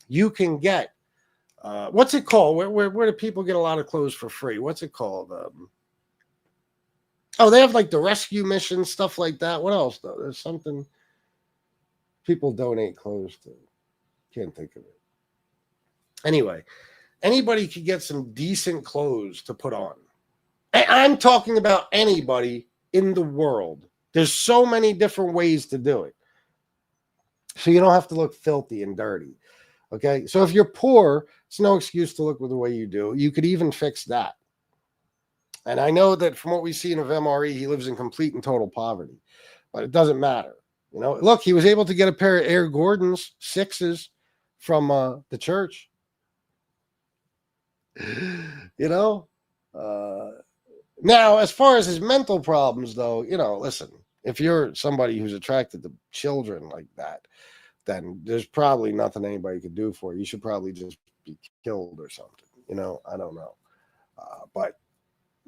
you can get. What's it called? Where do people get a lot of clothes for free? What's it called? They have like the rescue mission, stuff like that. What else though? There's something people donate clothes to. Can't think of it. Anyway, anybody could get some decent clothes to put on. I'm talking about anybody in the world. There's so many different ways to do it. So you don't have to look filthy and dirty. Okay? So if you're poor, it's no excuse to look the way you do. You could even fix that. And I know that from what we've seen of MRE, he lives in complete and total poverty. But it doesn't matter. Look, he was able to get a pair of Air Gordons 6s from the church. Now, as far as his mental problems, though, listen, if you're somebody who's attracted to children like that, then there's probably nothing anybody could do for you. You should probably just be killed or something. I don't know. But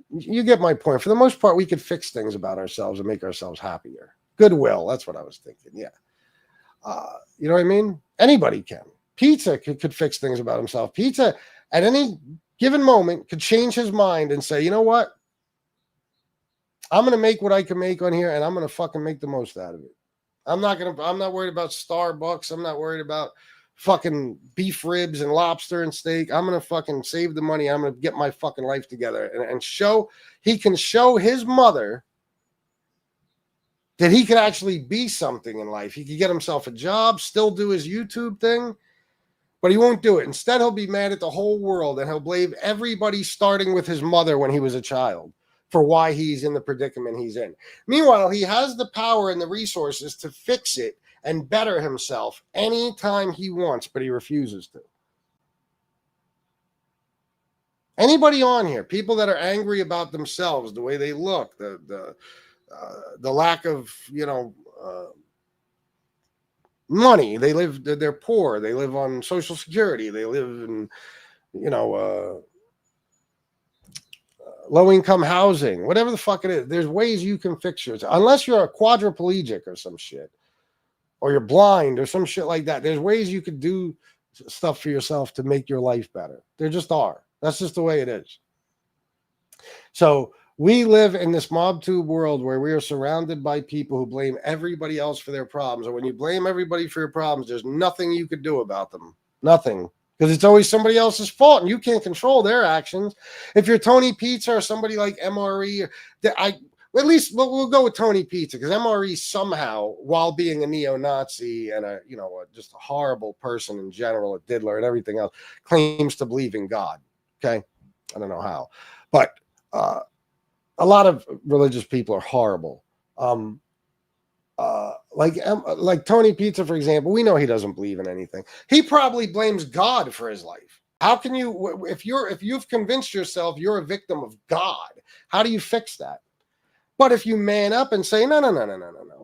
you get my point. For the most part, we could fix things about ourselves and make ourselves happier. Goodwill. That's what I was thinking. Yeah. You know what I mean? Anybody can. Pizza could fix things about himself. Pizza at any given moment could change his mind and say, you know what? I'm going to make what I can make on here, and I'm going to fucking make the most out of it. I'm not worried about Starbucks. I'm not worried about fucking beef ribs and lobster and steak. I'm going to fucking save the money. I'm going to get my fucking life together and he can show his mother that he could actually be something in life. He could get himself a job, still do his YouTube thing, but he won't do it. Instead, he'll be mad at the whole world, and he'll blame everybody, starting with his mother when he was a child, for why he's in the predicament he's in. Meanwhile, he has the power and the resources to fix it and better himself anytime he wants, but he refuses to. Anybody on here, people that are angry about themselves, the way they look, the lack of, money. They're poor. They live on Social Security. They live in, low-income housing, whatever the fuck it is. There's ways you can fix yourself. Unless you're a quadriplegic or some shit, or you're blind or some shit like that. There's ways you could do stuff for yourself to make your life better. There just are. That's just the way it is. So we live in this mob tube world where we are surrounded by people who blame everybody else for their problems. And when you blame everybody for your problems, there's nothing you could do about them. Nothing. Because it's always somebody else's fault, and you can't control their actions. If you're Tony Pizza or somebody like MRE, at least we'll go with Tony Pizza, because MRE somehow, while being a neo-Nazi and just a horrible person in general, a diddler and everything else, claims to believe in God. Okay, I don't know how, but a lot of religious people are horrible. Like Tony Pizza, for example, we know he doesn't believe in anything. He probably blames God for his life. How can you, if you've convinced yourself you're a victim of God, how do you fix that? But if you man up and say, no.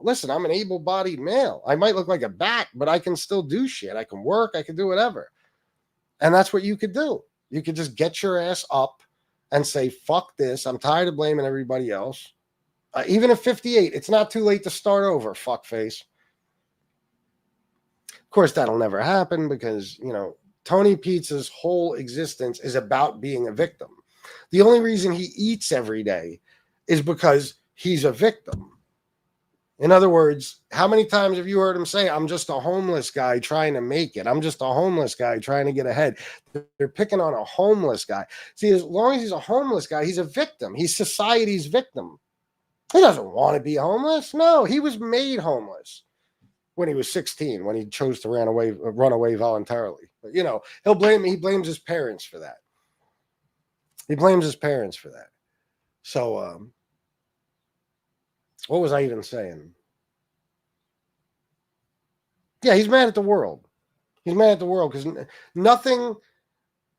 Listen, I'm an able-bodied male. I might look like a bat, but I can still do shit. I can work. I can do whatever. And that's what you could do. You could just get your ass up and say, fuck this. I'm tired of blaming everybody else. Even at 58, it's not too late to start over, fuckface. Of course, that'll never happen because, you know, Tony Pizza's whole existence is about being a victim. The only reason he eats every day is because he's a victim. In other words, how many times have you heard him say, I'm just a homeless guy trying to make it. I'm just a homeless guy trying to get ahead. They're picking on a homeless guy. See, as long as he's a homeless guy, he's a victim. He's society's victim. He doesn't want to be homeless. No, he was made homeless when he was 16, when he chose to run away voluntarily. But, you know, he blames his parents for that. He blames his parents for that. So, what was I even saying? Yeah, he's mad at the world. He's mad at the world because nothing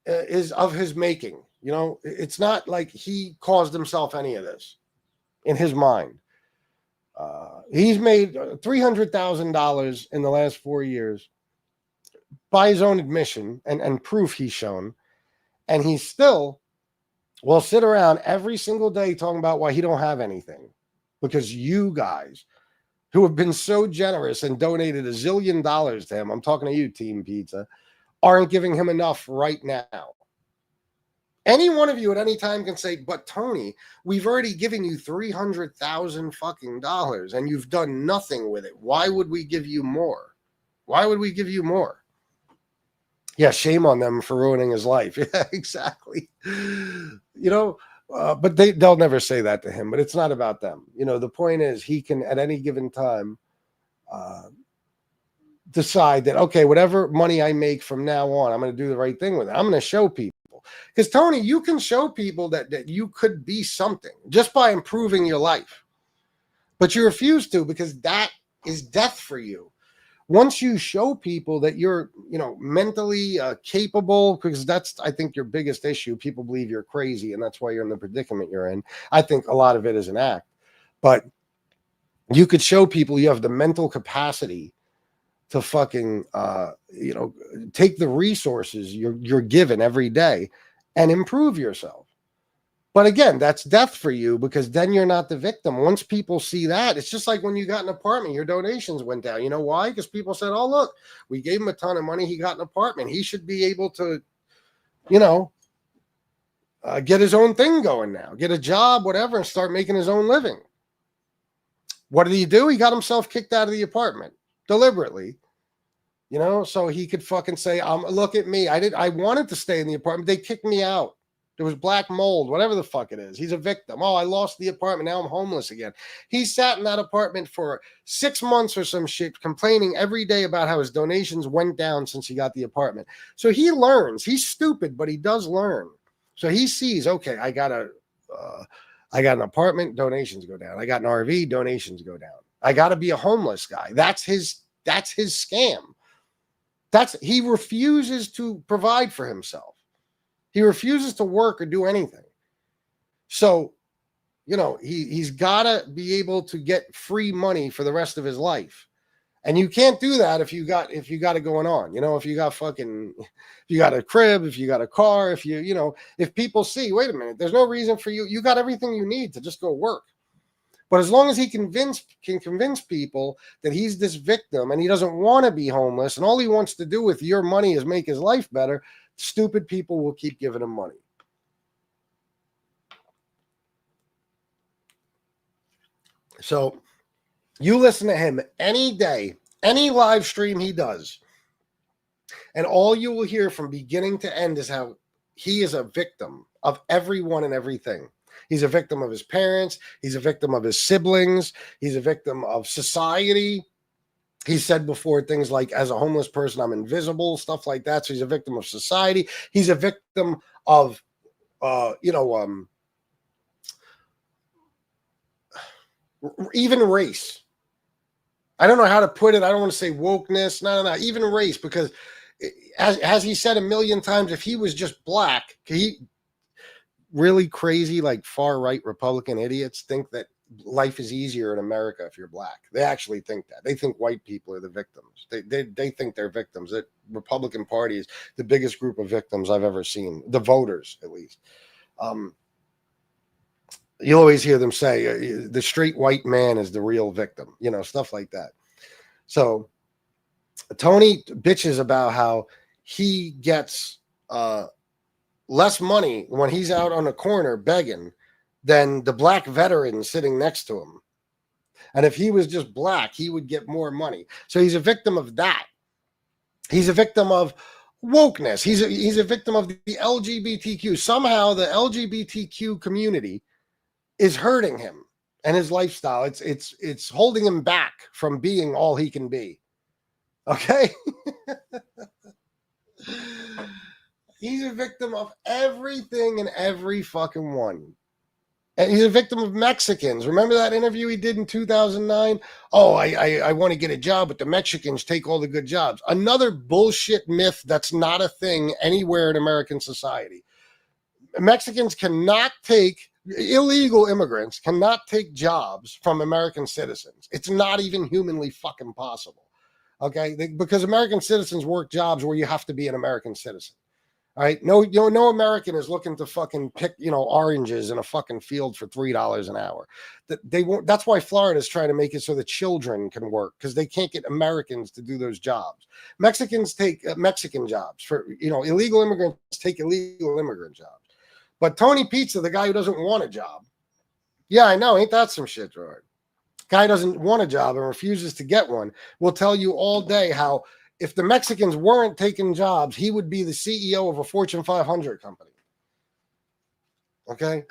is of his making. You know, it's not like he caused himself any of this in his mind. He's made $300,000 in the last 4 years by his own admission and proof he's shown. And he still will sit around every single day talking about why he don't have anything. Because you guys who have been so generous and donated $1 zillion to him, I'm talking to you, Team Pizza, aren't giving him enough right now. Any one of you at any time can say, but Tony, we've already given you $300,000 fucking dollars and you've done nothing with it. Why would we give you more? Why would we give you more? Yeah, shame on them for ruining his life. Yeah, exactly. You know, but they'll never say that to him, but it's not about them. You know, the point is he can at any given time decide that, okay, whatever money I make from now on, I'm going to do the right thing with it. I'm going to show people. Because, Tony, you can show people that you could be something just by improving your life. But you refuse to because that is death for you. Once you show people that you're, you know, mentally capable, because that's, I think, your biggest issue. People believe you're crazy, and that's why you're in the predicament you're in. I think a lot of it is an act. But you could show people you have the mental capacity to fucking, you know, take the resources you're given every day and improve yourself. But again, that's death for you because then you're not the victim. Once people see that, it's just like when you got an apartment, your donations went down. You know why? Because people said, oh, look, we gave him a ton of money. He got an apartment. He should be able to, you know, get his own thing going now, get a job, whatever, and start making his own living. What did he do? He got himself kicked out of the apartment deliberately. You know, so he could fucking say, look at me. I wanted to stay in the apartment. They kicked me out. There was black mold, whatever the fuck it is. He's a victim. Oh, I lost the apartment. Now I'm homeless again. He sat in that apartment for 6 months or some shit, complaining every day about how his donations went down since he got the apartment. So he learns. He's stupid, but he does learn. So he sees, okay, I got an apartment, donations go down. I got an RV, donations go down. I got to be a homeless guy. That's his scam. He refuses to provide for himself. He refuses to work or do anything. So, you know, he's got to be able to get free money for the rest of his life. And you can't do that if you got it going on. You know, if you got a crib, if you got a car, if people see, wait a minute, there's no reason for you got everything you need to just go work. But as long as he can convince people that he's this victim and he doesn't want to be homeless and all he wants to do with your money is make his life better, stupid people will keep giving him money. So you listen to him any day, any live stream he does, and all you will hear from beginning to end is how he is a victim of everyone and everything. He's a victim of his parents. He's a victim of his siblings. He's a victim of society. He said before things like, as a homeless person, I'm invisible, stuff like that. So he's a victim of society. He's a victim of, even race. I don't know how to put it. I don't want to say wokeness. No. Even race, because as he said a million times, if he was just black, really crazy, like far right Republican idiots think that life is easier in America if you're black. They actually think that. They think white people are the victims. They think they're victims. The Republican Party is the biggest group of victims I've ever seen, the voters at least. You always hear them say the straight white man is the real victim, stuff like that. So Tony bitches about how he gets less money when he's out on the corner begging than the black veteran sitting next to him. And if he was just black, he would get more money. So he's a victim of that. He's a victim of wokeness. He's a victim of the LGBTQ. Somehow the LGBTQ community is hurting him and his lifestyle. It's holding him back from being all he can be. Okay? He's a victim of everything and every fucking one. And he's a victim of Mexicans. Remember that interview he did in 2009? Oh, I want to get a job, but the Mexicans take all the good jobs. Another bullshit myth that's not a thing anywhere in American society. Mexicans cannot take, illegal immigrants cannot take jobs from American citizens. It's not even humanly fucking possible. Okay? Because American citizens work jobs where you have to be an American citizen. All right. No American is looking to fucking pick, oranges in a fucking field for $3 an hour. They won't. That's why Florida is trying to make it so the children can work, because they can't get Americans to do those jobs. Mexicans take Mexican jobs for, illegal immigrants take illegal immigrant jobs. But Tony Pizza, the guy who doesn't want a job. Yeah, I know. Ain't that some shit, Gerard? Guy doesn't want a job and refuses to get one. Will tell you all day how, if the Mexicans weren't taking jobs, he would be the CEO of a Fortune 500 company. Okay?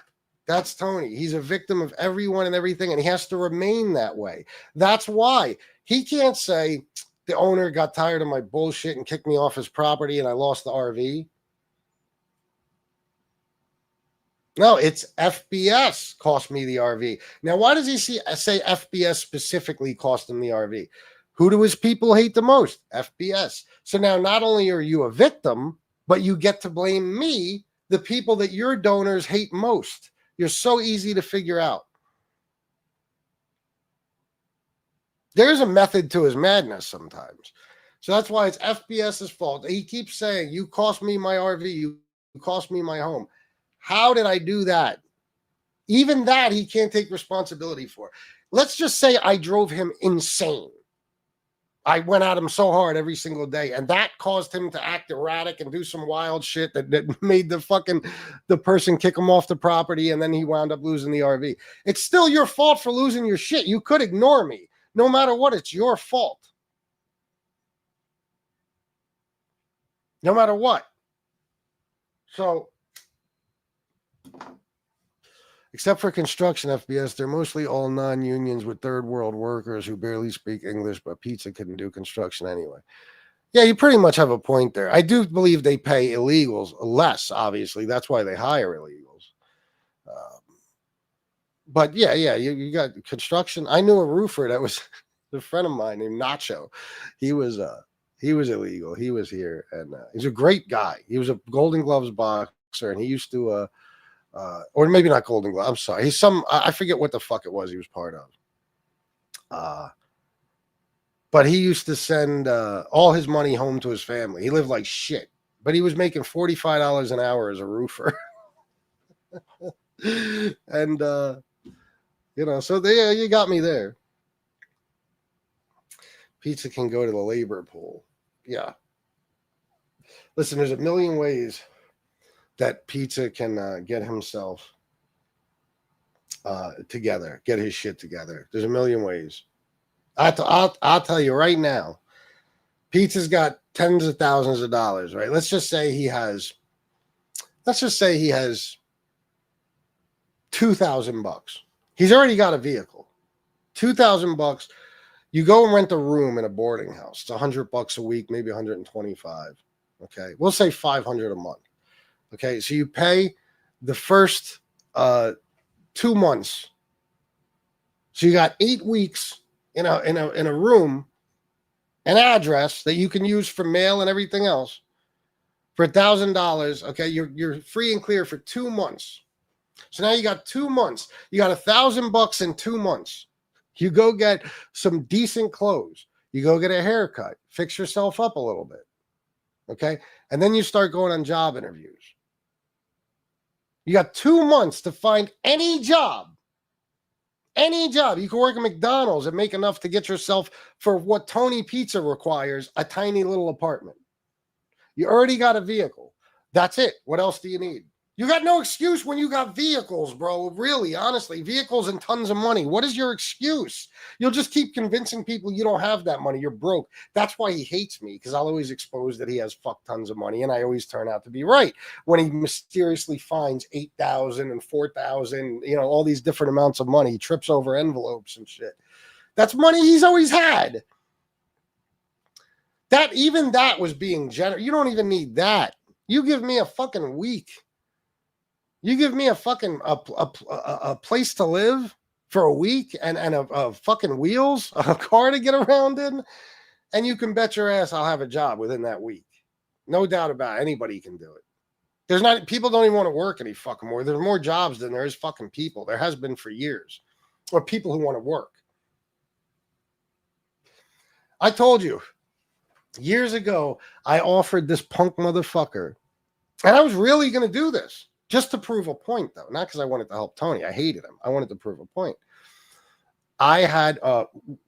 That's Tony. He's a victim of everyone and everything, and he has to remain that way. That's why he can't say the owner got tired of my bullshit and kicked me off his property and I lost the RV. No, it's FBS cost me the RV. Now, why does he say FBS specifically cost him the RV? Who do his people hate the most? FBS. So now not only are you a victim, but you get to blame me, the people that your donors hate most. You're so easy to figure out. There's a method to his madness sometimes. So that's why it's FBS's fault. He keeps saying, you cost me my RV, you cost me my home. How did I do that? Even that he can't take responsibility for. Let's just say I drove him insane. I went at him so hard every single day, and that caused him to act erratic and do some wild shit that made the person kick him off the property, and then he wound up losing the RV. It's still your fault for losing your shit. You could ignore me. No matter what, it's your fault. No matter what. So, except for construction FBS, they're mostly all non-unions with third world workers who barely speak English, but Pizza couldn't do construction anyway. Yeah, you pretty much have a point there. I do believe they pay illegals less, obviously. That's why they hire illegals. But yeah, you got construction. I knew a roofer that was a friend of mine named Nacho. He was illegal. He was here, and he's a great guy. He was a Golden Gloves boxer, and he used to or maybe not Golden Glove. I'm sorry. He's I forget what the fuck it was he was part of. But he used to send all his money home to his family. He lived like shit, but he was making $45 an hour as a roofer. And, so there, you got me there. Pizza can go to the labor pool. Yeah. Listen, there's a million ways that Pizza can get himself together, get his shit together. There's a million ways. I'll tell you right now, Pizza's got tens of thousands of dollars, right? Let's just say he has $2,000. He's already got a vehicle. $2,000. You go and rent a room in a boarding house. It's $100 a week, maybe 125. Okay, we'll say $500 a month. Okay, so you pay the first 2 months. So you got 8 weeks in a room, an address that you can use for mail and everything else for $1,000. Okay, you're free and clear for 2 months. So now you got 2 months. You got $1,000 in 2 months. You go get some decent clothes. You go get a haircut. Fix yourself up a little bit. Okay? And then you start going on job interviews. You got 2 months to find any job. Any job. You can work at McDonald's and make enough to get yourself, for what Tony Pizza requires, a tiny little apartment. You already got a vehicle. That's it. What else do you need? You got no excuse when you got vehicles, bro. Really, honestly, vehicles and tons of money. What is your excuse? You'll just keep convincing people you don't have that money. You're broke. That's why he hates me, because I'll always expose that he has fuck tons of money, and I always turn out to be right when he mysteriously finds 8,000 and 4,000, you know, all these different amounts of money. He trips over envelopes and shit. That's money he's always had. Even that was being generous. You don't even need that. You give me a fucking week. You give me a fucking a place to live for a week and a fucking wheels, a car to get around in, and you can bet your ass I'll have a job within that week. No doubt about it. Anybody can do it. People don't even want to work any fucking more. There's more jobs than there is fucking people. There has been for years. Or people who want to work. I told you years ago, I offered this punk motherfucker, and I was really going to do this. Just to prove a point, though. Not because I wanted to help Tony. I hated him. I wanted to prove a point. I had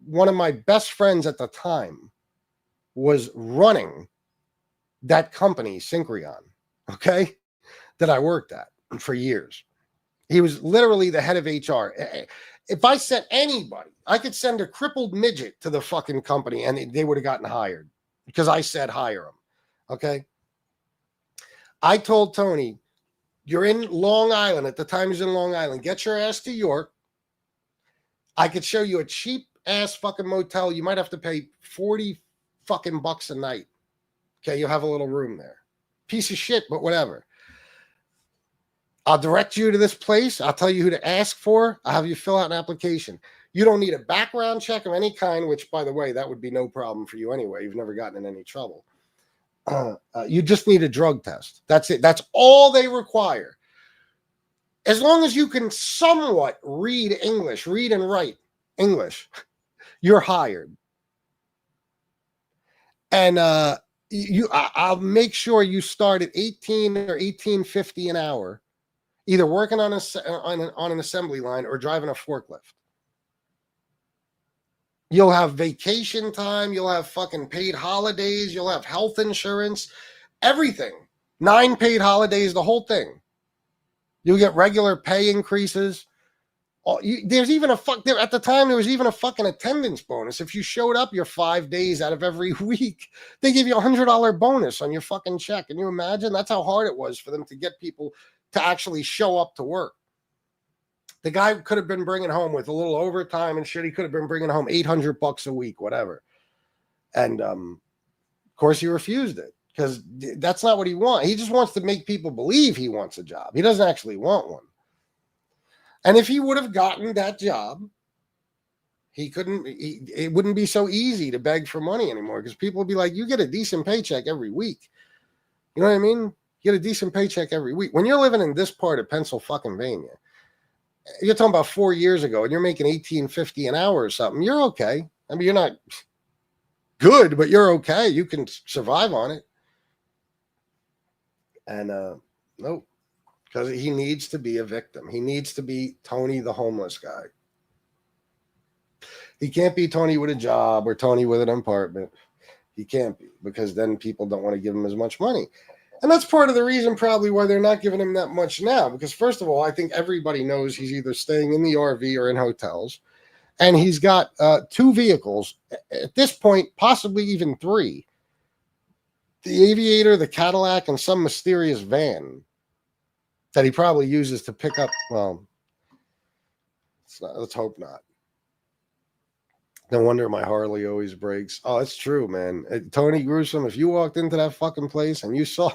one of my best friends at the time was running that company, Syncreon, okay, that I worked at for years. He was literally the head of HR. If I sent anybody, I could send a crippled midget to the fucking company and they would have gotten hired because I said hire him, okay? I told Tony, you're in Long Island. At the time, he's in Long Island. Get your ass to York. I could show you a cheap ass fucking motel. You might have to pay 40 fucking bucks a night. Okay, you'll have a little room there. Piece of shit, but whatever. I'll direct you to this place. I'll tell you who to ask for. I'll have you fill out an application. You don't need a background check of any kind, which, by the way, that would be no problem for you anyway. You've never gotten in any trouble. You just need a drug test. That's it. That's all they require. As long as you can somewhat read English, read and write English, you're hired. And I'll make sure you start at 18 or 18.50 an hour, either working on an assembly line or driving a forklift. You'll have vacation time. You'll have fucking paid holidays. You'll have health insurance, everything. 9 paid holidays, the whole thing. You'll get regular pay increases. There's even at the time, there was even a fucking attendance bonus. If you showed up your 5 days out of every week, they give you $100 bonus on your fucking check. Can you imagine? That's how hard it was for them to get people to actually show up to work. The guy could have been bringing home, with a little overtime and shit, he could have been bringing home $800 a week, whatever. And of course, he refused it because that's not what he wants. He just wants to make people believe he wants a job. He doesn't actually want one. And if he would have gotten that job, it wouldn't be so easy to beg for money anymore, because people would be like, you get a decent paycheck every week. You know what I mean? You get a decent paycheck every week. When you're living in this part of Pennsylvania, you're talking about 4 years ago, and you're making $18.50 an hour or something, you're okay. I mean, you're not good, but you're okay. You can survive on it. And nope, because he needs to be a victim. He needs to be Tony the homeless guy. He can't be Tony with a job or Tony with an apartment. He can't be, because then people don't want to give him as much money. And that's part of the reason probably why they're not giving him that much now. Because first of all, I think everybody knows he's either staying in the RV or in hotels. And he's got 2 vehicles. At this point, possibly even 3. The Aviator, the Cadillac, and some mysterious van that he probably uses to pick up. Well, let's hope not. No wonder my Harley always breaks. Oh, it's true, man. Tony Gruesome, if you walked into that fucking place and you saw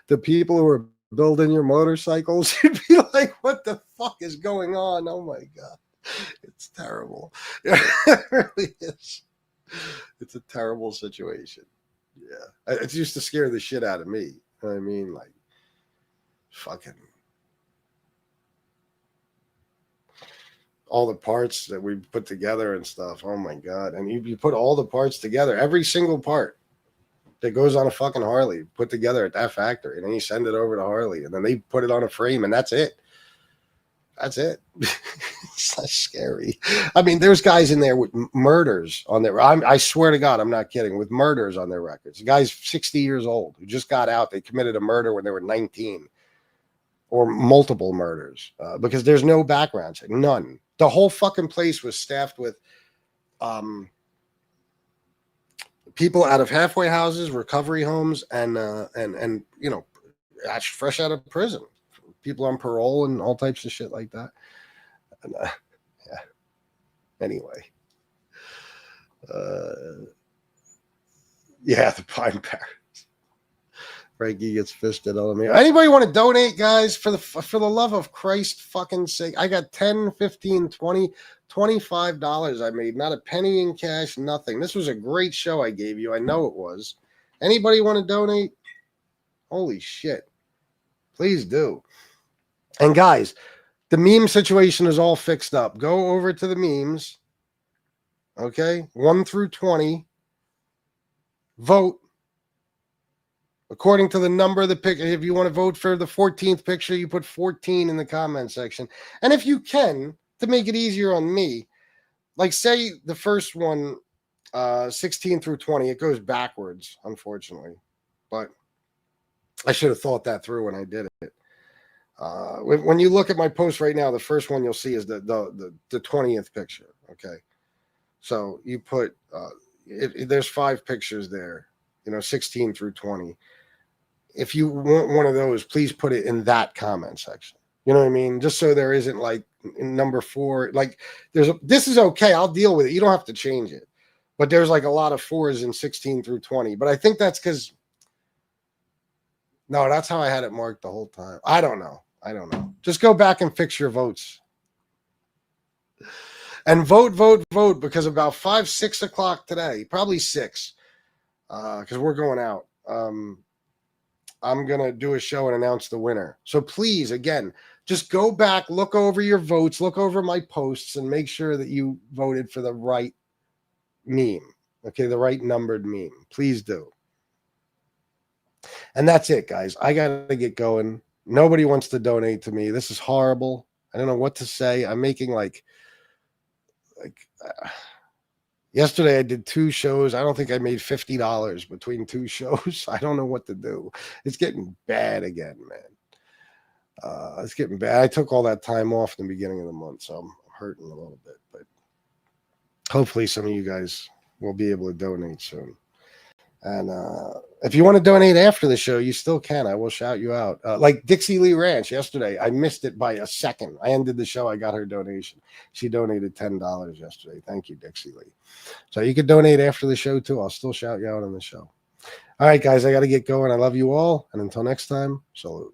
the people who were building your motorcycles, you'd be like, what the fuck is going on? Oh my God. It's terrible. It really is. It's a terrible situation. Yeah. It used to scare the shit out of me. You know what I mean? Like, fucking. all the parts that we put together and stuff. Oh my God. And you put all the parts together, every single part that goes on a fucking Harley put together at that factory. And then you send it over to Harley and then they put it on a frame and that's it. That's it. It's not scary. I mean, there's guys in there with murders on their, I swear to God, I'm not kidding, with murders on their records. The guy's 60 years old who just got out. They committed a murder when they were 19 or multiple murders because there's no background check, none. The whole fucking place was staffed with people out of halfway houses, recovery homes, and you know, fresh out of prison. People on parole and all types of shit like that. And, yeah. Anyway. Yeah, the Pine Barrens. Frankie gets fisted on me. Anybody want to donate, guys, for the love of Christ fucking sake? I got 10, 15, 20, $25 I made. Not a penny in cash, nothing. This was a great show I gave you. I know it was. Anybody want to donate? Holy shit. Please do. And guys, the meme situation is all fixed up. Go over to the memes. Okay? 1 through 20. Vote according to the number of the picture. If you want to vote for the 14th picture, you put 14 in the comment section. And if you can, to make it easier on me, like say the first one, 16 through 20, it goes backwards, unfortunately. But I should have thought that through when I did it. When you look at my post right now, the first one you'll see is the 20th picture. Okay. So you put, there's 5 pictures there, 16 through 20. If you want one of those, please put it in that comment section. You know what I mean? Just so there isn't like in number 4, like this is okay. I'll deal with it. You don't have to change it, but there's like a lot of 4s in 16 through 20, but I think that's because no, that's how I had it marked the whole time. I don't know. Just go back and fix your votes. And vote, because about 5, 6 o'clock today, probably 6, because we're going out. I'm going to do a show and announce the winner. So please, again, just go back, look over your votes, look over my posts, and make sure that you voted for the right meme. Okay, the right numbered meme. Please do. And that's it, guys. I got to get going. Nobody wants to donate to me. This is horrible. I don't know what to say. I'm making yesterday I did 2 shows. I don't think I made $50 between 2 shows. I don't know what to do. It's getting bad again, man. It's getting bad. I took all that time off in the beginning of the month, so I'm hurting a little bit. But hopefully some of you guys will be able to donate soon. And if you want to donate after the show, you still can. I will shout you out. Like Dixie Lee Ranch yesterday. I missed it by a second. I ended the show. I got her donation. She donated $10 yesterday. Thank you, Dixie Lee. So you could donate after the show, too. I'll still shout you out on the show. All right, guys, I got to get going. I love you all. And until next time, salute.